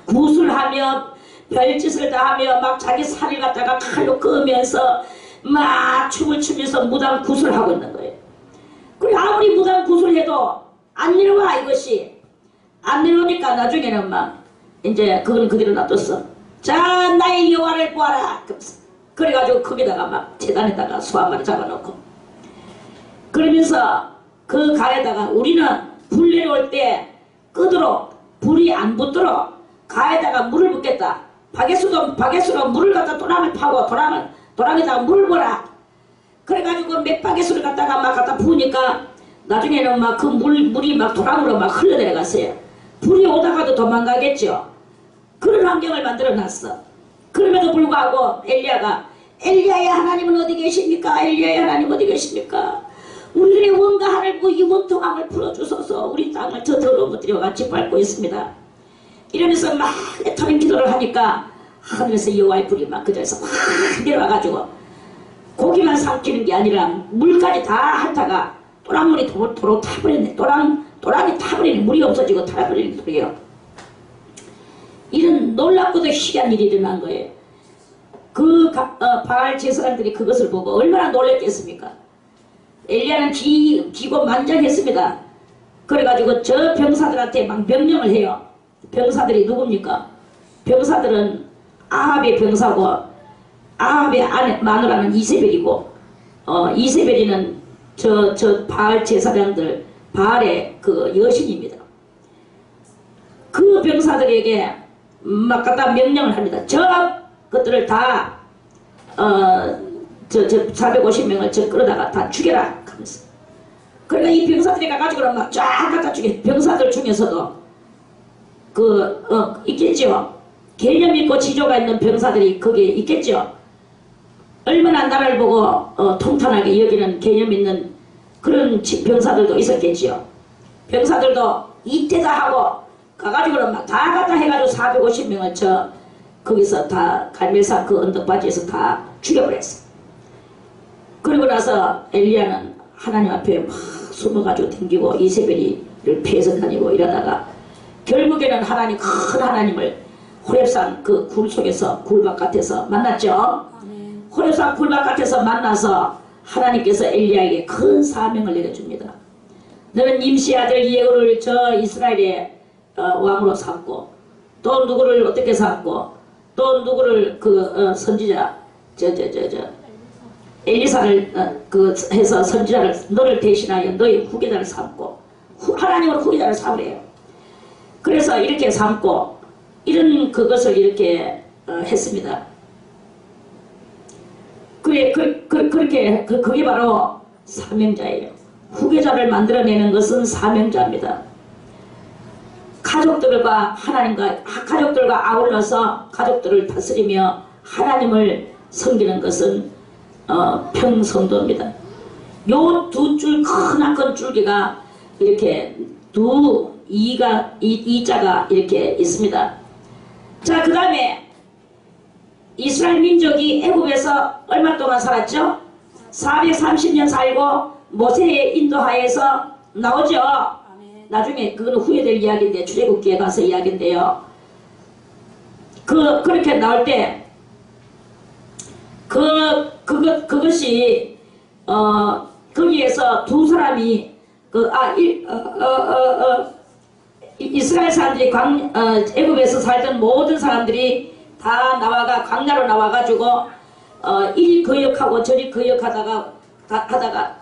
구슬하며 별짓을 다 하며 막 자기 살을 갖다가 칼로 그으면서 막 춤을 추면서 무당 구슬하고 있는 거예요. 그리고 아무리 무당 구슬해도 안 내려와. 이것이 안 내려오니까 나중에는 막 이제 그건 그대로 놔뒀어. 자 나의 여호와를 보아라. 그래가지고 거기다가 막 재단에다가 소 한 마리 잡아놓고 그러면서 그 가에다가 우리는 불 내려올 때 끄도록 불이 안 붙도록 가에다가 물을 붓겠다. 바게수로 물을 갖다 도랑을 파고 도랑에다가 물을 부어라. 그래가지고 몇 바게수를 갖다가 막 갖다 부으니까 나중에는 막 그 물이 막 도랑으로 막 흘러내려갔어요. 불이 오다가도 도망가겠죠. 그런 환경을 만들어 놨어. 그럼에도 불구하고 엘리야의 하나님은 어디 계십니까? 엘리야의 하나님 어디 계십니까? 우리의 원과 하늘과 이 원통함을 풀어주소서. 우리 땅을 저 더러운 것들이 같이 밟고 있습니다. 이러면서 막 애타는 기도를 하니까 하늘에서 여호와의 불이 막 그 자리에서 확 내려와가지고 고기만 삼키는 게 아니라 물까지 다 핥다가 또랑물이 도로 타버렸네. 또랑이 타버리는 물이 없어지고 타버리는 소리예요. 이런 놀랍고도 희한한 일이 일어난 거예요. 바알 제사장들이 그것을 보고 얼마나 놀랬겠습니까? 엘리야는 기고만장했습니다. 그래가지고 저 병사들한테 막 명령을 해요. 병사들이 누굽니까? 병사들은 아합의 병사고 아합의 마누라는 이세벨이고 이세벨이는 저 바알 제사장들 바알의 그 여신입니다. 그 병사들에게 막 갖다 명령을 합니다. 것들을 다 450명을 저 끌어다가 다 죽여라 하면서. 그러니까 이 병사들이 가가지고 막 쫙 갖다 죽여. 병사들 중에서도 있겠죠. 개념 있고 지조가 있는 병사들이 거기에 있겠죠. 얼마나 나라를 보고 통탄하게 여기는 개념 있는 그런 병사들도 있었겠지요. 병사들도 이때다 하고 가가지고는 막 다 갖다 해가지고 450명을 거기서 다 갈멜산 그 언덕바지에서 다 죽여버렸어. 그리고 나서 엘리야는 하나님 앞에 막 숨어가지고 댕기고 이세벨이를 피해서 다니고 이러다가 결국에는 큰 하나님을 호렙산 그 굴 속에서 굴 바깥에서 만났죠. 호렙산 굴 바깥에서 만나서 하나님께서 엘리야에게 큰 사명을 내려줍니다. 너는 임시 아들 예후를 저 이스라엘의 왕으로 삼고 또 누구를 어떻게 삼고 또 누구를 선지자 엘리사를 해서 선지자를 너를 대신하여 너의 후계자를 삼고 하나님으로 후계자를 삼으래요. 그래서 이렇게 삼고 이런 그것을 이렇게 했습니다. 그게 바로 사명자예요. 후계자를 만들어내는 것은 사명자입니다. 가족들과 가족들과 아울러서 가족들을 다스리며 하나님을 섬기는 것은 평성도입니다. 요 두 줄 크나큰 줄기가 이렇게 두 이자가 이렇게 있습니다. 자, 그 다음에 이스라엘 민족이 애굽에서 얼마 동안 살았죠? 430년 살고 모세의 인도하에서 나오죠. 나중에 그거는 후회될 이야기인데, 출애굽기에 가서 이야기인데요. 그렇게 나올 때 그것이 거기에서 두 사람이 이스라엘 사람들이 애굽에서 살던 모든 사람들이 다 나와가 광야로 나와가지고 일 거역하고 저리 거역하다가 하다가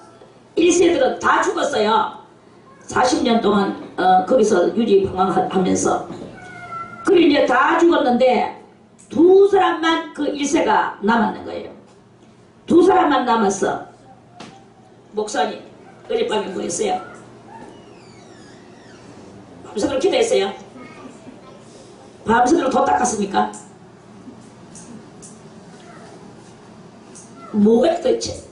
1세들은 다 죽었어요. 40년 동안 거기서 유리방황하면서. 그리고 이제 다 죽었는데 두 사람만 그 1세가 남았는 거예요. 두 사람만 남았어. 목사님 어젯밤에 뭐 했어요? 밤새도록 기도했어요? 밤새도록 도 닦았습니까? 뭐가 도대체?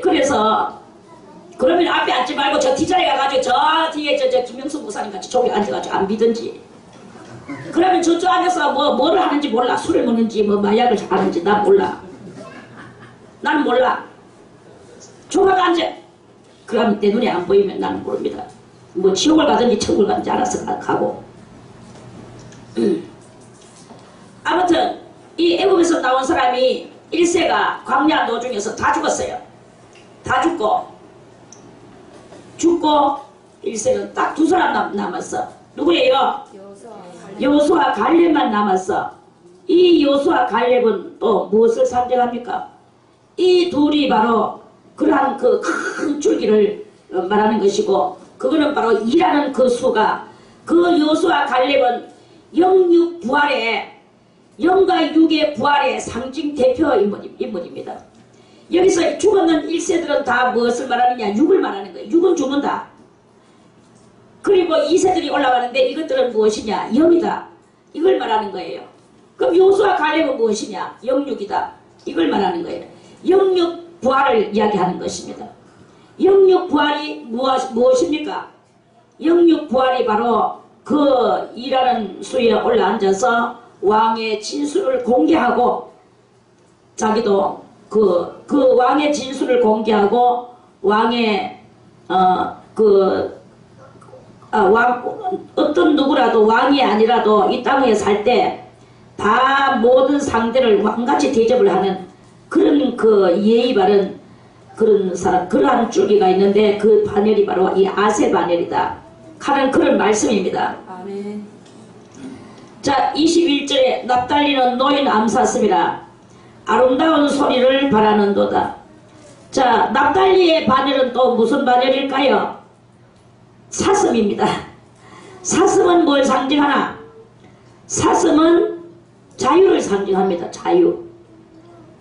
그래서 그러면 앞에 앉지 말고 저 뒷자리에 가가지고 저 뒤에 저 김영수 목사님 같이 저기 앉아가지고 안 믿든지. 그러면 저쪽 앉아서 뭐를 하는지 몰라. 술을 먹는지 뭐 마약을 하는지 난 몰라. 나는 몰라. 조각 앉아. 그러면 내 눈에 안 보이면 나는 모릅니다. 뭐 지옥을 가든지 천국을 가든지 알아서 가고. 아무튼 이 애굽에서 나온 사람이 1세가 광야 노중에서 다 죽었어요. 다 죽고 1세는 딱 두 사람 남았어. 누구예요? 여호수아 갈렙만 남았어. 이 여호수아 갈렙은 또 무엇을 상징합니까? 이 둘이 바로 그러한 그 큰 줄기를 말하는 것이고, 그거는 바로 2라는 그 수가, 그 여호수아 갈렙은 영육 부활의, 영과 육의 부활의 상징 대표 인물입니다. 여기서 죽었는 1세들은 다 무엇을 말하느냐? 육을 말하는 거예요. 육은 죽는다. 그리고 2세들이 올라가는데 이것들은 무엇이냐? 영이다. 이걸 말하는 거예요. 그럼 여호수아 갈렙은 무엇이냐? 영육이다. 이걸 말하는 거예요. 영육 부활을 이야기하는 것입니다. 영육 부활이 무엇입니까? 영육 부활이 바로 그 2라는 수에 올라앉아서 왕의 진술을 공개하고, 자기도 그 왕의 진술을 공개하고 왕의 어떤 누구라도 왕이 아니라도 이 땅에 살 때 다 모든 상대를 왕같이 대접을 하는 그런 그 예의 바른 그런 사람, 그러한 줄기가 있는데 그 반열이 바로 이 아세 반열이다 하는 그런 말씀입니다. 아멘. 자, 21절에 납달리는 노인 암사슴이라 아름다운 소리를 바라는도다. 자, 납달리의 반열은 또 무슨 반열일까요? 사슴입니다. 사슴은 뭘 상징하나? 사슴은 자유를 상징합니다. 자유.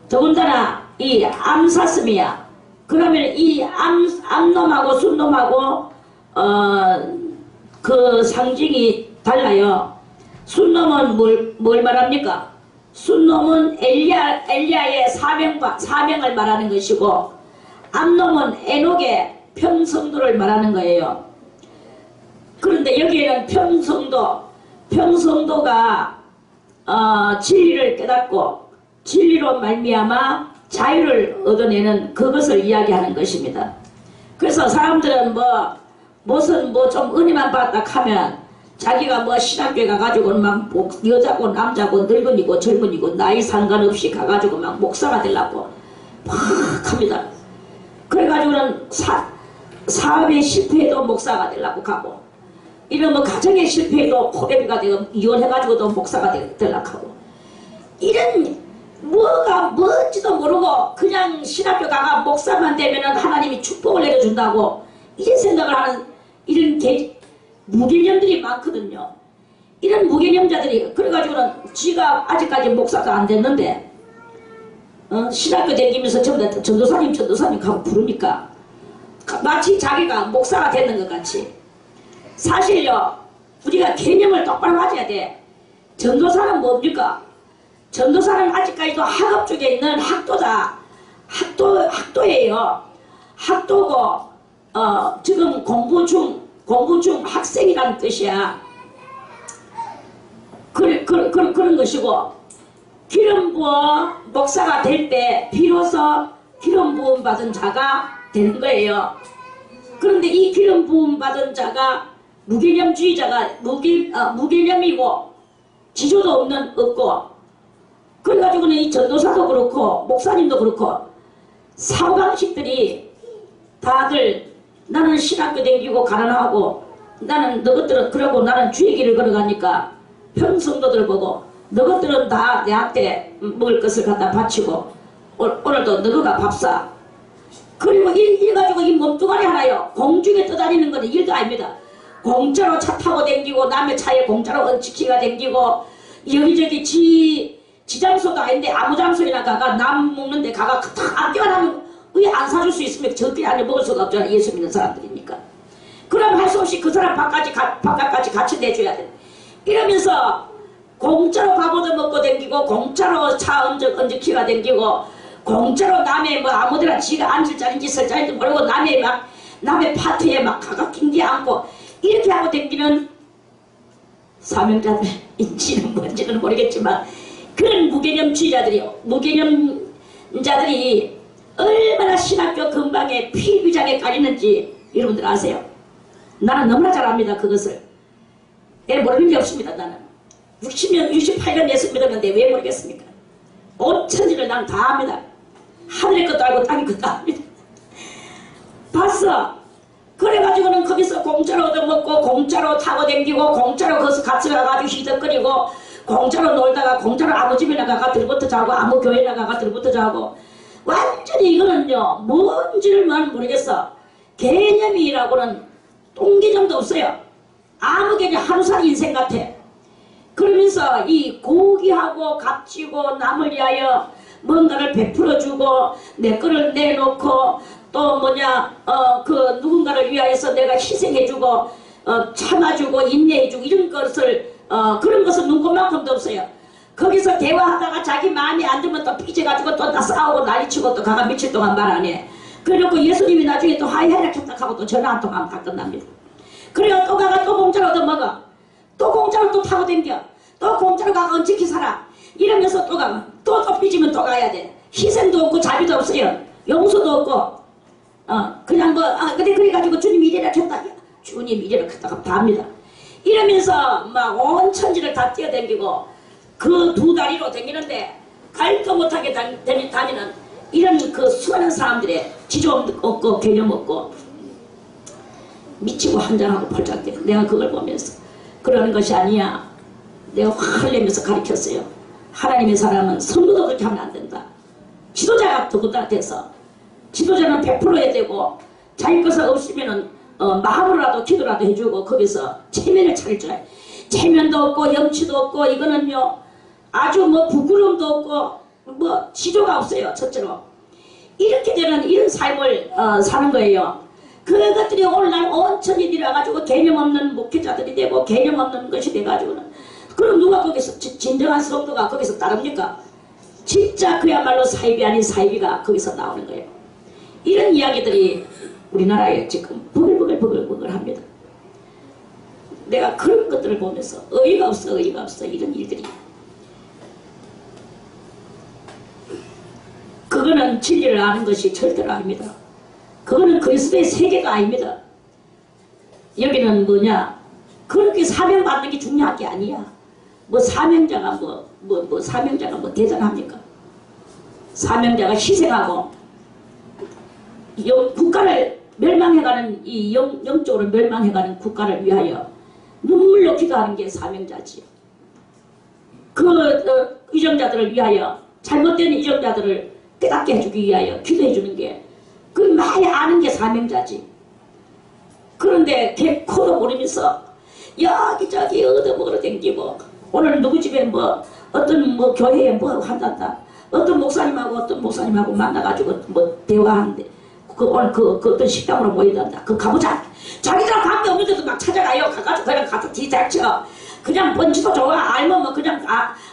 더군다나 이 암사슴이야. 그러면 이 암놈하고 순놈하고 그 상징이 달라요. 순놈은 뭘 말합니까? 순놈은 엘리야의 사명을 말하는 것이고, 암놈은 에녹의 평성도를 말하는 거예요. 그런데 여기에는 평성도가 진리를 깨닫고 진리로 말미암아 자유를 얻어내는 그것을 이야기하는 것입니다. 그래서 사람들은 무슨 좀 은혜만 받다 하면 자기가 신학교에 가가지고 막 여자고 남자고 늙은이고 젊은이고 나이 상관없이 가가지고 막 목사가 되려고 막 합니다. 그래가지고는 사업에 실패해도 목사가 되려고 가고, 이런 가정에 실패해도 호레비가 되고 이혼해가지고도 목사가 되려고 하고, 이런 뭐가 뭔지도 모르고 그냥 신학교 가가 목사만 되면은 하나님이 축복을 내려준다고 이런 생각을 하는 이런 무개념들이 많거든요. 이런 무개념자들이 그래가지고는 지가 아직까지 목사가 안 됐는데 신학교 다니면서 전부 다 전도사님 하고 부르니까 마치 자기가 목사가 되는 것 같이. 사실요, 우리가 개념을 똑바로 가져야 돼. 전도사는 뭡니까? 전도사는 아직까지도 학업 쪽에 있는 학도다. 학도예요. 학도고 지금 공부 중 학생이라는 뜻이야. 그런 것이고, 기름 부어 목사가 될 때 비로소 기름 부음 받은 자가 되는 거예요. 그런데 이 기름 부음 받은 자가 무개념주의자가 무개념이고 지조도 없고, 그래가지고는 이 전도사도 그렇고 목사님도 그렇고 사고방식들이 다들 나는 신학교 댕기고 가난하고, 나는 너것들은 그러고 나는 주의 길을 걸어가니까 평성도들 보고 너것들은 다 내한테 먹을 것을 갖다 바치고 오늘도 너가 밥사. 그리고 일 가지고 이 몸뚱아리 하나요. 공중에 떠다니는 건 일도 아닙니다. 공짜로 차 타고 댕기고 남의 차에 공짜로 얹히기가 댕기고 여기저기 지 장소도 아닌데 아무 장소에나 가가 남 먹는데 가가 다 아껴나면 왜 안 사줄 수 있으면 저끼리 안에 먹을 수가 없잖아. 예수 믿는 사람들이니까. 그럼 할 수 없이 그 사람 밥값까지 같이 내줘야 돼. 이러면서 공짜로 밥 얻어먹고 댕기고 공짜로 차 얹히기가 댕기고 공짜로 남의 뭐 아무데나 지가 앉을 자리인지 설 자리인지 모르고 남의 파트에 막 가가 낑기 앉고 이렇게 하고 댕기는 사명자들인지는 뭔지는 모르겠지만 그런 무개념자들이 얼마나 신학교 근방에 피비장에 깔리는지 여러분들 아세요? 나는 너무나 잘 압니다. 그것을. 모르는 게 없습니다. 나는 68년 예수 믿었는데 왜 모르겠습니까? 온 천지를 나는 다 압니다. 하늘의 것도 알고 땅의 것도 압니다. 봤어. 그래가지고는 거기서 공짜로 얻어먹고 공짜로 타고 댕기고 공짜로 거기서 같이 가가지고 희덕거리고 공짜로 놀다가 공짜로 아무 집에 나가가 들부터 자고 아무 교회 나가가 들부터 자고 완전히 이거는요 뭔지를 모르겠어. 개념이라고는 똥개념도 없어요. 아무 개념 하루살이 인생 같아. 그러면서 이 고귀하고 값지고 남을 위하여 뭔가를 베풀어주고 내 거를 내놓고 또 그 누군가를 위하여서 내가 희생해주고 참아주고 인내해주고 이런 것을 그런 것은 눈꽃만큼도 없어요. 거기서 대화하다가 자기 마음에 안 들면 또 삐져가지고 또 싸우고 난리치고 또 가가 며칠 동안 말 안 해. 그래놓고 예수님이 나중에 또 하이하이라 켰다하고 또 전화 한 통하면 다 끝납니다. 그래요. 또 가가 또 공짜로 얻어먹어. 또 공짜로 또 타고 댕겨. 또 공짜로 가가 얹히기 살아. 이러면서 또 가면 또 삐지면 또 가야 돼. 희생도 없고 자비도 없어요. 용서도 없고 그냥 근데 그래가지고 주님 이래라 켰다. 주님 이래라 켰다 다 합니다. 이러면서 막 온 천지를 다 뛰어댕기고 그 두 다리로 댕기는데 갈도 못하게 다니는 이런 그 수많은 사람들의 지조 없고 개념 없고 미치고 한장하고 펄짝대. 내가 그걸 보면서 그러는 것이 아니야. 내가 화를 내면서 가르쳤어요. 하나님의 사람은 성도도 그렇게 하면 안 된다. 지도자가 더구나 돼서 지도자는 100% 해야 되고 자기 것을 없으면은 마음으로라도 기도라도 해주고 거기서 체면을 차릴 줄 알아요. 체면도 없고 염치도 없고 이거는요 아주 부끄러움도 없고 지조가 없어요. 첫째로 이렇게 되는 이런 삶을 사는 거예요. 그것들이 오늘날 온천히 들어가지고 개념 없는 목회자들이 되고 개념 없는 것이 돼가지고는 그럼 누가 거기서 진정한 성도가 거기서 따릅니까? 진짜 그야말로 사이비 아닌 사이비가 거기서 나오는 거예요. 이런 이야기들이 우리나라에 지금 버글버글 합니다. 내가 그런 것들을 보면서 어이가 없어 이런 일들이. 그거는 진리를 아는 것이 절대로 아닙니다. 그거는 그리스도의 세계가 아닙니다. 여기는 그렇게 사명받는 게 중요한 게 아니야. 사명자가 사명자가 대단합니까? 사명자가 희생하고 국가를 멸망해가는 이 영적으로 멸망해가는 국가를 위하여 눈물 놓기도 하는 게 사명자지요. 이정자들을 위하여 잘못된 이정자들을 깨닫게 해주기 위하여 기도해주는 게 그 많이 아는 게 사명자지. 그런데 개코도 모르면서 여기저기 얻어먹으러 댕기고 오늘 누구 집에 어떤 교회에 한단다. 어떤 목사님하고 만나가지고 대화하는데 오늘 그 어떤 식당으로 모인단다. 가보자. 자기들 관계 없는데도 막 찾아가요. 가가지고 그냥 가서 뒤닥쳐. 그냥 뭔지도 좋아. 알면 그냥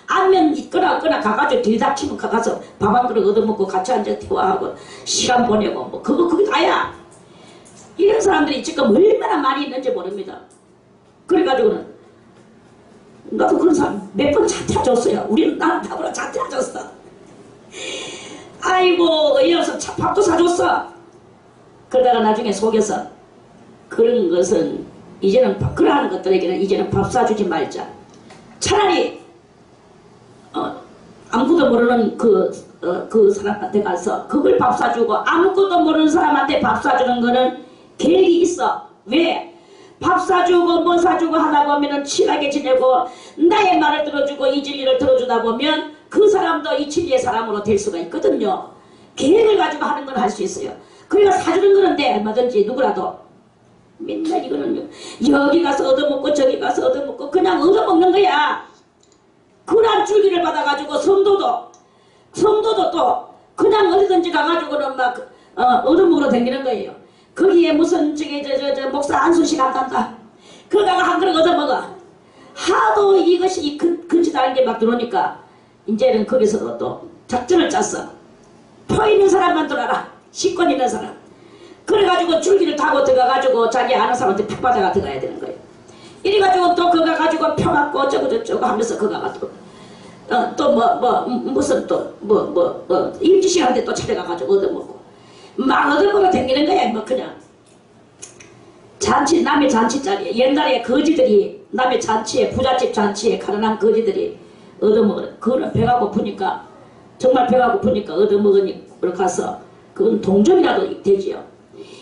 안면 있거나 없거나 가가지고 뒤닥치면 가서 밥 한 그릇 얻어먹고 같이 앉아 대화하고 시간 보내고 그게 다야. 이런 사람들이 지금 얼마나 많이 있는지 모릅니다. 그래가지고는 나도 그런 사람 몇 번 잡혀줬어요. 우리는 나는 답으로 잡혀줬어. 아이고 어이없어 밥도 사줬어. 그러다가 나중에 속여서 그런 것은 이제는 그러한 것들에게는 이제는 밥 사주지 말자. 차라리 아무것도 모르는 그 사람한테 가서 그걸 밥 사주고 아무것도 모르는 사람한테 밥 사주는 거는 계획이 있어. 왜? 밥 사주고 뭐 사주고 하다 보면은 친하게 지내고 나의 말을 들어주고 이 진리를 들어주다 보면 그 사람도 이 진리의 사람으로 될 수가 있거든요. 계획을 가지고 하는 건 할 수 있어요. 그러니까 사주는 거는 돼. 얼마든지 누구라도. 맨날 이거는 여기 가서 얻어먹고 저기 가서 얻어먹고 그냥 얻어먹는 거야. 그런 줄기를 받아가지고 성도도 또 그냥 어디든지 가가지고는 막 얻어먹으러 다니는 거예요. 거기에 무슨 저 목사 안수식 한단다. 그러다가 한 그릇 얻어먹어. 하도 이것이 근치다는 게 막 들어오니까 이제는 거기서도 또 작전을 짰어. 터 있는 사람만 들어라. 식권 있는 사람. 그래가지고 줄기를 타고 들어가가지고 자기 아는 사람한테 펴받아가 들어가야 되는 거예요. 이래가지고 또 그거 가지고 펴갖고 어쩌고저쩌고 하면서 그거가 또 일지시간한테 또 찾아가가지고 얻어먹고 막 얻어먹어 다니는 거야. 뭐 그냥 잔치 남의 잔치자리에 옛날에 거지들이 남의 잔치에 부잣집 잔치에 가난한 거지들이 얻어먹어. 그거는 배가 고프니까 정말 배가 고프니까 얻어먹으니까 가서 그건 동전이라도 되지요.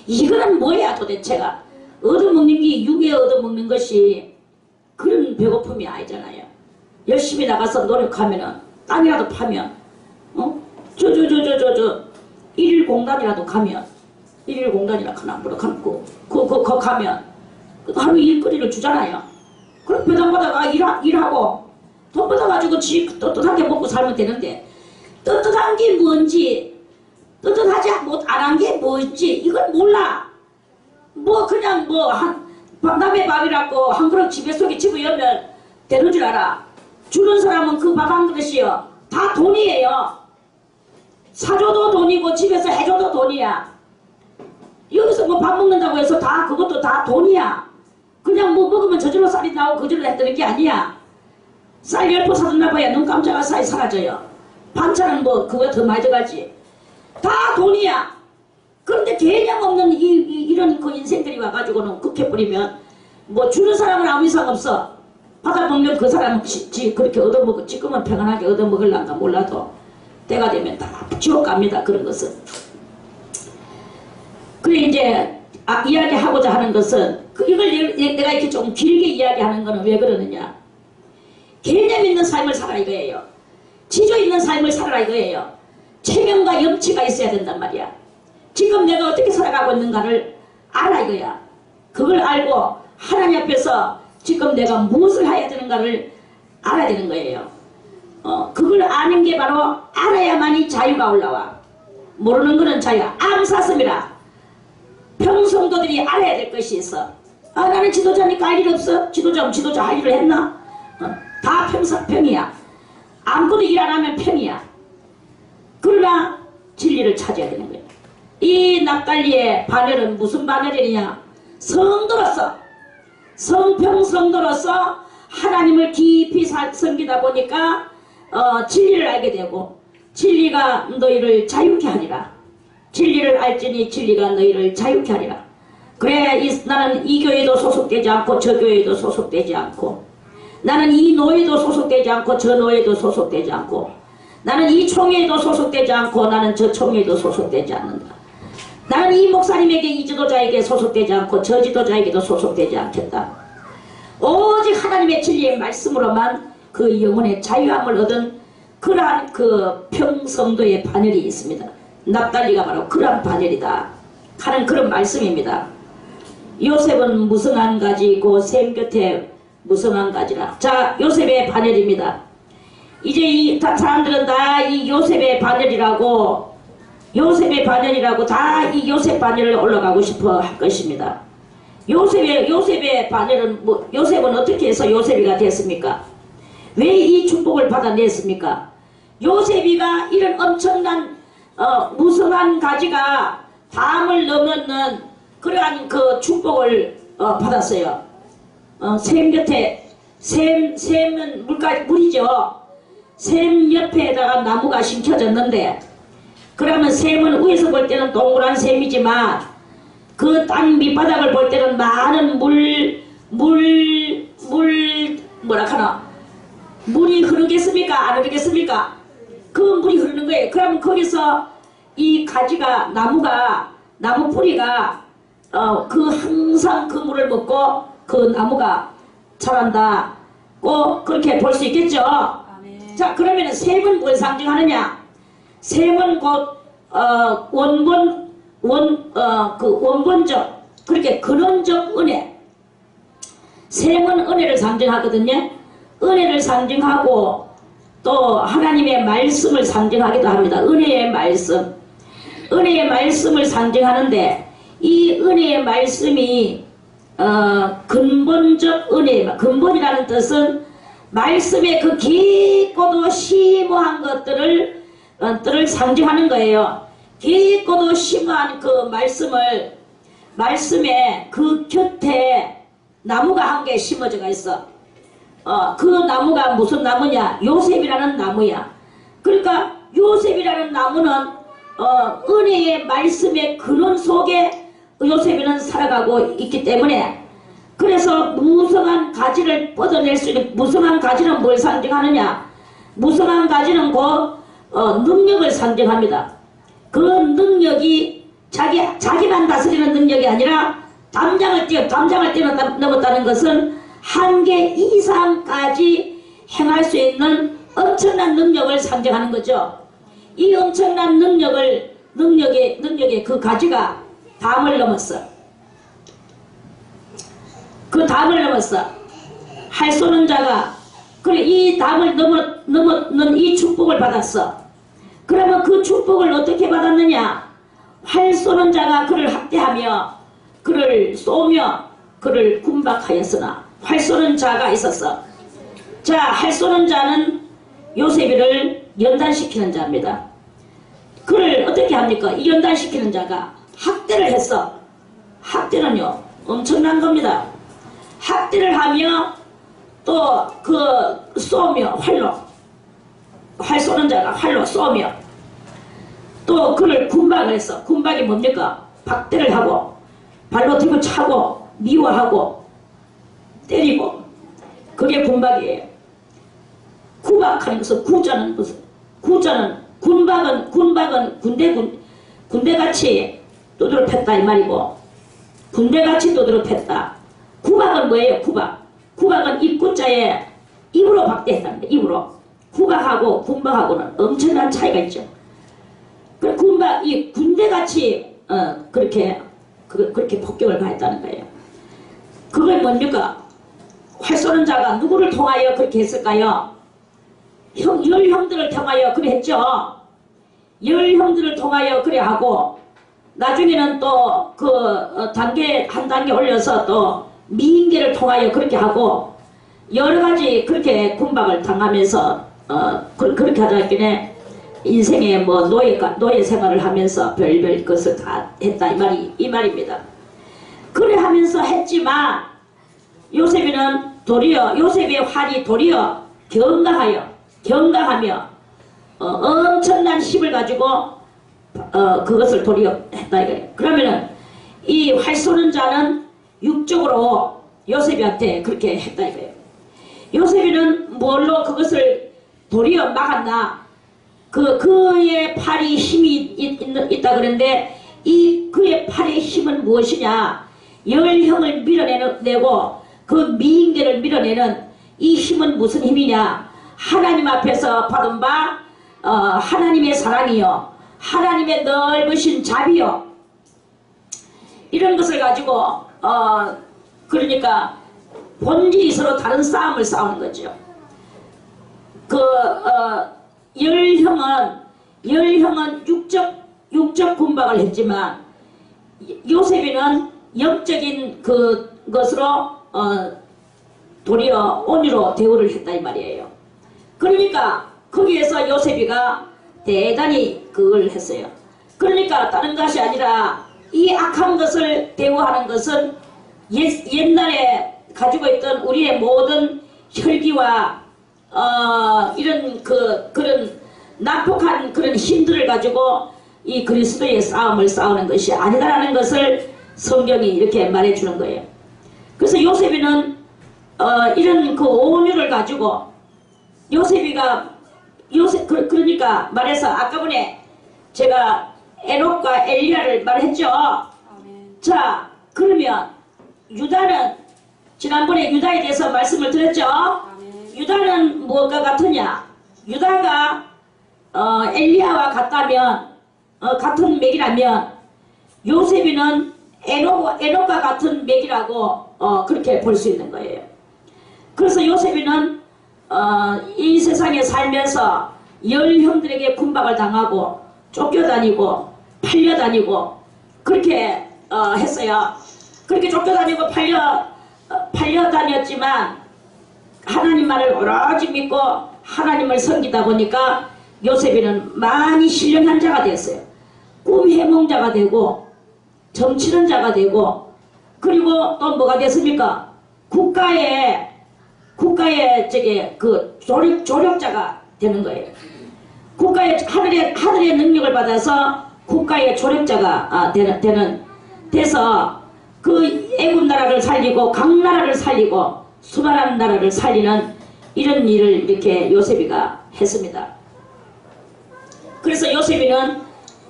이거는 뭐야 도대체가. 얻어먹는 게 육에 얻어먹는 것이 그런 배고픔이 아니잖아요. 열심히 나가서 노력하면은 땅이라도 파면 일일공단이라도 가면 일일공단이라 하나 뭐라 감고 그거 가면 하루 일거리를 주잖아요. 그럼 배당받아가 일하고 돈 받아가지고 지 떳떳하게 먹고 살면 되는데 떳떳한 게 뭔지 떳떳하지 안 한 게 뭔지 이걸 몰라. 뭐 그냥 뭐 남의 밥이라고 한 그릇 집에 속에 집어열면 되는 줄 알아. 주는 사람은 그 밥 한 그릇이요 다 돈이에요. 사줘도 돈이고 집에서 해줘도 돈이야. 여기서 뭐 밥 먹는다고 해서 다 그것도 다 돈이야. 그냥 뭐 먹으면 저절로 쌀이 나오고 그절로 했다는 게 아니야. 쌀 10포 사준다 봐야 눈 깜짝아 쌀이 사라져요. 반찬은 뭐 그거 더 많이 들어가지. 다 돈이야. 그런데 개념 없는 이런 그 인생들이 와가지고는 극해버리면 뭐 주는 사람은 아무 이상 없어. 받아먹는 그 사람은 그렇게 얻어먹고 지금은 평안하게 얻어먹을란가 몰라도 때가 되면 다 지옥 갑니다. 그런 것은. 그래 이제 이야기하고자 하는 것은 이걸 내가 이렇게 좀 길게 이야기하는 거는 왜 그러느냐. 개념 있는 삶을 살아 이거예요. 지조 있는 삶을 살아라 이거예요. 체면과 염치가 있어야 된단 말이야. 지금 내가 어떻게 살아가고 있는가를 알아 이거야. 그걸 알고 하나님 앞에서 지금 내가 무엇을 해야 되는가를 알아야 되는 거예요. 그걸 아는 게 바로 알아야만이 자유가 올라와. 모르는 거는 자유야. 암사슴이라. 평성도들이 알아야 될 것이 있어. 나는 지도자니까 할 일 없어. 지도자 할 일을 했나? 다 평이야. 아무것도 일 안 하면 평이야. 그러나 진리를 찾아야 되는 거예요. 이 납달리의 반열은 무슨 반열이냐? 성도로서 성평성도로서 하나님을 깊이 섬기다 보니까 진리를 알게 되고 진리가 너희를 자유케 하리라. 진리를 알지니 진리가 너희를 자유케 하리라. 그래 나는 이 교회도 소속되지 않고 저 교회도 소속되지 않고 나는 이 노예도 소속되지 않고 저 노예도 소속되지 않고 나는 이 총회에도 소속되지 않고 나는 저 총회에도 소속되지 않는다. 나는 이 목사님에게 이 지도자에게 소속되지 않고 저 지도자에게도 소속되지 않겠다. 오직 하나님의 진리의 말씀으로만 그 영혼의 자유함을 얻은 그러한 그 평성도의 반열이 있습니다. 납달리가 바로 그러한 반열이다 하는 그런 말씀입니다. 요셉은 무성한 가지고 샘 곁에 무성한 가지라. 자, 요셉의 반열입니다. 이제 이 사람들은 다 이 요셉의 반열이라고 다 이 요셉 반열을 올라가고 싶어 할 것입니다. 요셉의 반열은 요셉은 어떻게 해서 요셉이가 됐습니까? 왜 이 축복을 받아냈습니까? 요셉이가 이런 엄청난 무성한 가지가 담을 넘는 그 그러한 그 축복을 받았어요. 샘 곁에 샘은 물이죠. 샘 옆에다가 나무가 심겨졌는데, 그러면 샘은 위에서 볼 때는 동그란 샘이지만 그 땅 밑바닥을 볼 때는 많은 물이 흐르겠습니까? 안 흐르겠습니까? 그 물이 흐르는 거예요. 그러면 거기서 이 가지가, 나무 뿌리가 항상 그 물을 먹고 그 나무가 자란다. 꼭 그렇게 볼 수 있겠죠. 자, 그러면 샘은 뭘 상징하느냐? 샘은 곧 원본적, 그렇게 근원적 은혜. 샘은 은혜를 상징하거든요. 은혜를 상징하고 또 하나님의 말씀을 상징하기도 합니다. 은혜의 말씀을 상징하는데, 이 은혜의 말씀이 근본적 은혜, 근본이라는 뜻은 말씀의 그 깊고도 심오한 것들을 상징하는 거예요. 깊고도 심오한 그 말씀에 그 곁에 나무가 한 개 심어져가 있어. 그 나무가 무슨 나무냐? 요셉이라는 나무야. 그러니까 요셉이라는 나무는 은혜의 말씀의 근원 속에 요셉이는 살아가고 있기 때문에, 그래서 무성한 가지를 뻗어낼 수 있는, 무성한 가지는 뭘 상징하느냐? 무성한 가지는 그 능력을 상징합니다. 그 능력이 자기만 다스리는 능력이 아니라 담장을 뛰어넘었다는 것은 한계 이상까지 행할 수 있는 엄청난 능력을 상징하는 거죠. 이 엄청난 능력의 그 가지가 담을 넘었어. 그 담을 넘었어. 활 쏘는 자가, 그래, 이 담을 넘는 이 축복을 받았어. 그러면 그 축복을 어떻게 받았느냐? 활 쏘는 자가 그를 학대하며 그를 쏘며 그를 군박하였으나, 활 쏘는 자가 있었어. 자, 활 쏘는 자는 요셉이를 연단시키는 자입니다. 그를 어떻게 합니까? 이 연단시키는 자가 학대를 했어. 학대는요, 엄청난 겁니다. 학대를 하며 또 쏘며, 활 쏘는 자가 활로 쏘며 또 그를 군박을 했어. 군박이 뭡니까? 박대를 하고 발로 들고 차고 미워하고 때리고, 그게 군박이에요. 구박하는 것은, 구자는 무슨, 군박은 군대같이 두드러 팼다 이 말이고, 군대같이 두드러 팼다. 구박은 뭐예요? 구박은 입구자에 입으로 박대했다는 거예요. 입으로. 구박하고 군박하고는 엄청난 차이가 있죠. 그 이 군대같이 그렇게 폭격을 가했다는 거예요. 그걸 뭡니까? 활 쏘는 자가 누구를 통하여 그렇게 했을까요? 열 형들을 통하여 그래 했죠. 열 형들을 통하여 그래 하고, 나중에는 또 한 단계 올려서 또 미인계를 통하여 그렇게 하고, 여러 가지 그렇게 군박을 당하면서 그렇게 하자 했기에 인생의 뭐 노예 생활을 하면서 별별 것을 다 했다 이 말입니다. 그래 하면서 했지만 요셉의 활이 도리어 경강하며 엄청난 힘을 가지고 그것을 도리어 했다 이거예요. 그러면은 이 활 쏘는 자는 육적으로 요셉이한테 그렇게 했다 이거예요. 요셉이는 뭘로 그것을 도리어 막았나? 그의 팔이 힘이 있다 그랬는데, 이 그의 팔의 힘은 무엇이냐? 열형을 밀어내고 그 미인계를 밀어내는 이 힘은 무슨 힘이냐? 하나님 앞에서 받은 바 하나님의 사랑이요, 하나님의 넓으신 자비요, 이런 것을 가지고 그러니까 본질이 서로 다른 싸움을 싸우는 거죠. 열형은 육적 군박을 했지만 요셉이는 영적인 그것으로 도리어 온유로 대우를 했다 이 말이에요. 그러니까 거기에서 요셉이가 대단히 그걸 했어요. 그러니까 다른 것이 아니라 이 악한 것을 대우하는 것은 옛날에 가지고 있던 우리의 모든 혈기와 이런 그런 난폭한 그런 힘들을 가지고 이 그리스도의 싸움을 싸우는 것이 아니다라는 것을 성경이 이렇게 말해주는 거예요. 그래서 요셉이는 이런 그 온유를 가지고 그러니까 말해서 아까 전에 제가 에녹과 엘리야를 말했죠. 자, 그러면 유다는 지난번에 유다에 대해서 말씀을 드렸죠. 유다는 뭐가 같으냐? 유다가 엘리야와 같다면 같은 맥이라면 요셉이는 에녹과 같은 맥이라고 그렇게 볼 수 있는 거예요. 그래서 요셉이는 이 세상에 살면서 열 형들에게 군박을 당하고 쫓겨다니고 팔려다니고 그렇게 했어요. 그렇게 쫓겨다니고 팔려다녔지만 하나님 말을 오로지 믿고 하나님을 섬기다 보니까 요셉이는 많이 신령한 자가 됐어요. 꿈 해몽자가 되고 정치는 자가 되고 그리고 또 뭐가 됐습니까? 국가의 그 조력자가 되는 거예요. 국가의 하늘의 능력을 받아서 국가의 조력자가 돼서 그 애굽 나라를 살리고 각 나라를 살리고 수많은 나라를 살리는 이런 일을 이렇게 요셉이가 했습니다. 그래서 요셉이는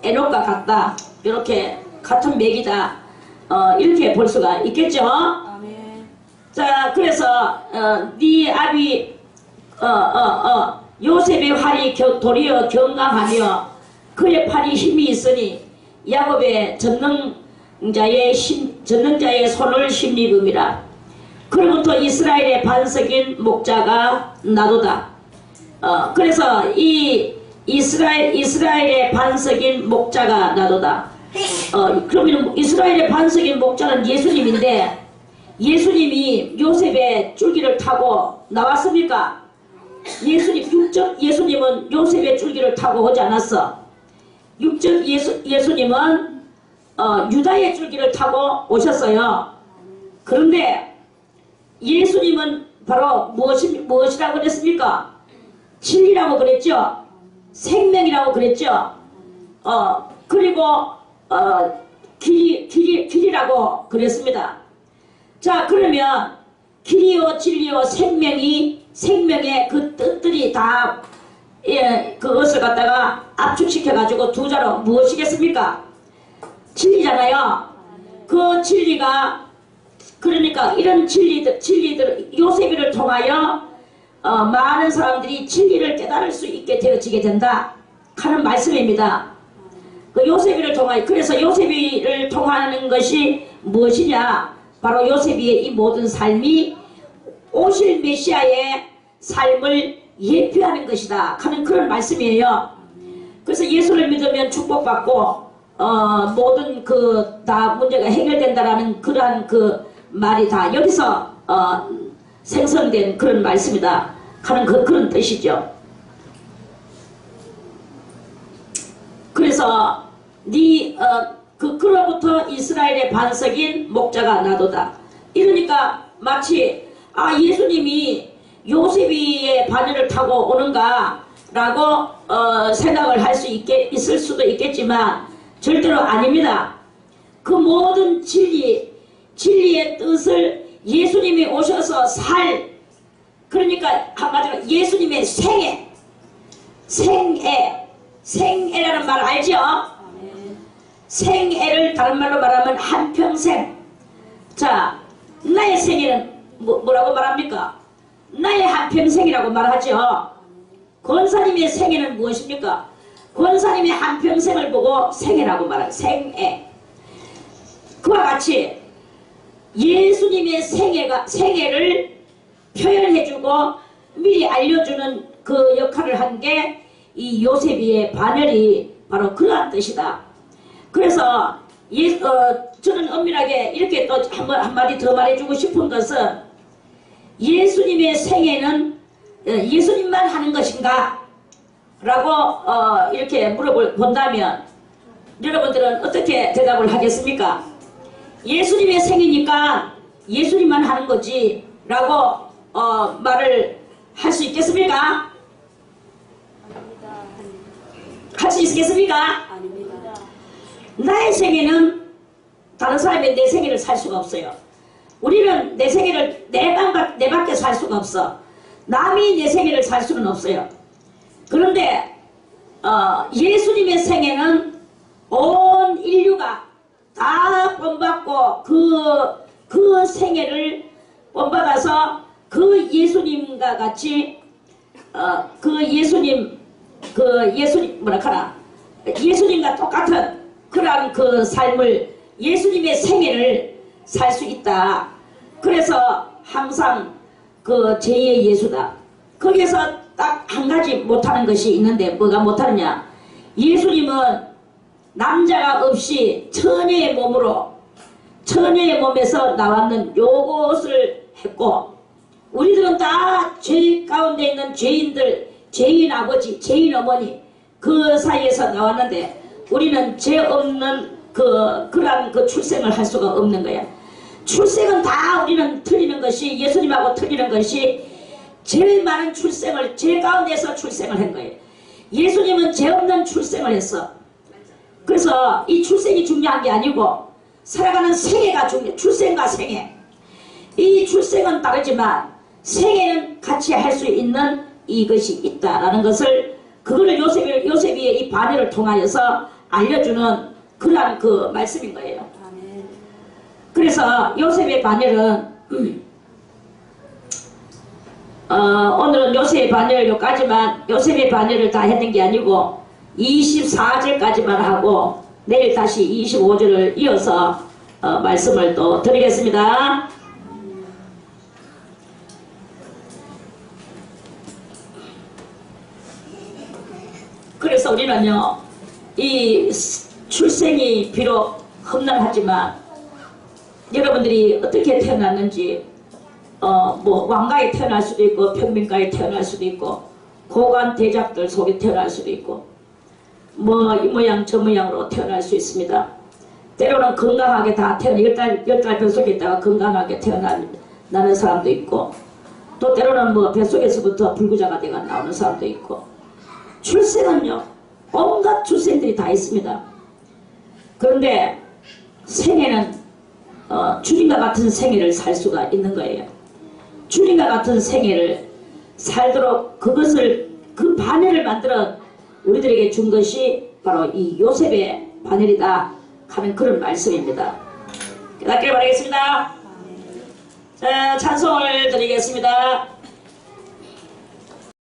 에녹과 같다, 이렇게 같은 맥이다, 이렇게 볼 수가 있겠죠. 자, 그래서 네 아비 요셉의 활이 도리어 경강하며 그의 팔이 힘이 있으니 야곱의 전능자의 손을 힘입음이라. 그로부터 이스라엘의 반석인 목자가 나도다. 그래서 이 이스라엘의 반석인 목자가 나도다. 그러면 이스라엘의 반석인 목자는 예수님인데 예수님이 요셉의 줄기를 타고 나왔습니까? 예수님은 요셉의 줄기를 타고 오지 않았어. 육적 예수님은 유다의 줄기를 타고 오셨어요. 그런데 예수님은 바로 무엇이라고 그랬습니까? 진리라고 그랬죠. 생명이라고 그랬죠. 그리고 길이라고 그랬습니다. 자, 그러면 길이요 진리요 생명의 그 뜻들이 다 그것을 갖다가 압축시켜 가지고 두 자로 무엇이겠습니까? 진리잖아요. 그 진리가 그러니까 이런 진리들 요셉이를 통하여 많은 사람들이 진리를 깨달을 수 있게 되어지게 된다 하는 말씀입니다. 그 요셉이를 통하여, 그래서 요셉이를 통하는 것이 무엇이냐? 바로 요셉이의 이 모든 삶이 오실 메시아의 삶을 예표하는 것이다 하는 그런 말씀이에요. 그래서 예수를 믿으면 축복받고 모든 그 다 문제가 해결된다라는 그러한 그 말이 다 여기서 생성된 그런 말씀이다 하는 그런 뜻이죠. 그래서 그로부터 이스라엘의 반석인 목자가 나도다. 이러니까 마치 예수님이 요셉이의 바늘을 타고 오는가 라고 생각을 할 수 있을 수도 있겠지만 절대로 아닙니다. 그 모든 진리의 뜻을 예수님이 오셔서 그러니까 한마디로 예수님의 생애라는 말 알죠? 생애를 다른 말로 말하면 한평생. 자, 나의 생애는 뭐라고 말합니까? 나의 한평생이라고 말하죠. 권사님의 생애는 무엇입니까? 권사님의 한평생을 보고 생애라고 말해요. 생애. 그와 같이 예수님의 생애를 표현해주고 미리 알려주는 그 역할을 한 게 이 요셉이의 바늘이 바로 그러한 뜻이다. 그래서 저는 엄밀하게 이렇게 또 한마디 더 말해주고 싶은 것은 예수님의 생애는 예수님만 하는 것인가? 라고 이렇게 물어본다면 여러분들은 어떻게 대답을 하겠습니까? 예수님의 생이니까 예수님만 하는 거지 라고 말을 할 수 있겠습니까? 할 수 있겠습니까? 아닙니다. 나의 생애는 다른 사람이 내 생애를 살 수가 없어요. 우리는 내 생애를 내밖에 살 수가 없어. 남이 내 생애를 살 수는 없어요. 그런데 예수님의 생애는 온 인류가 다 본받고 그 생애를 본받아서 그 예수님과 같이 예수님과 똑같은 그런 그 삶을 예수님의 생애를 살 수 있다. 그래서 항상 그 제2의 예수다. 거기에서 딱 한 가지 못하는 것이 있는데 뭐가 못하느냐? 예수님은 남자가 없이 처녀의 몸에서 나왔는 요것을 했고, 우리들은 다 죄 가운데 있는 죄인들, 죄인 아버지, 죄인 어머니 그 사이에서 나왔는데 우리는 죄 없는 그런 출생을 할 수가 없는 거야. 출생은 다 우리는 틀리는 것이, 예수님하고 틀리는 것이 제일 많은 출생을 죄 가운데서 출생을 한 거예요. 예수님은 죄 없는 출생을 했어. 그래서 이 출생이 중요한 게 아니고 살아가는 생애가 중요해. 출생과 생애. 이 출생은 다르지만 생애는 같이 할 수 있는 이것이 있다라는 것을, 그거를 요셉이 이 바늘을 통하여서 알려주는 그러한 그 말씀인 거예요. 그래서 요셉의 바늘은 오늘은 요셉의 바늘 요까지만, 요셉의 바늘을 다 했는 게 아니고 24절까지만 하고 내일 다시 25절을 이어서 말씀을 또 드리겠습니다. 그래서 우리는요, 이 출생이 비록 험난하지만 여러분들이 어떻게 태어났는지, 뭐 왕가에 태어날 수도 있고 평민가에 태어날 수도 있고 고관 대작들 속에 태어날 수도 있고 뭐 이 모양 저 모양으로 태어날 수 있습니다. 때로는 건강하게 다 열달 뱃속에 있다가 건강하게 태어나는 사람도 있고, 또 때로는 뭐 뱃속에서부터 불구자가 돼가 나오는 사람도 있고, 출생은요 온갖 출생들이 다 있습니다. 그런데 생애는 주님과 같은 생애를 살 수가 있는 거예요. 주님과 같은 생애를 살도록 그 바늘을 만들어 우리들에게 준 것이 바로 이 요셉의 바늘이다 하는 그런 말씀입니다. 깨닫기를 바라겠습니다. 찬송을 드리겠습니다.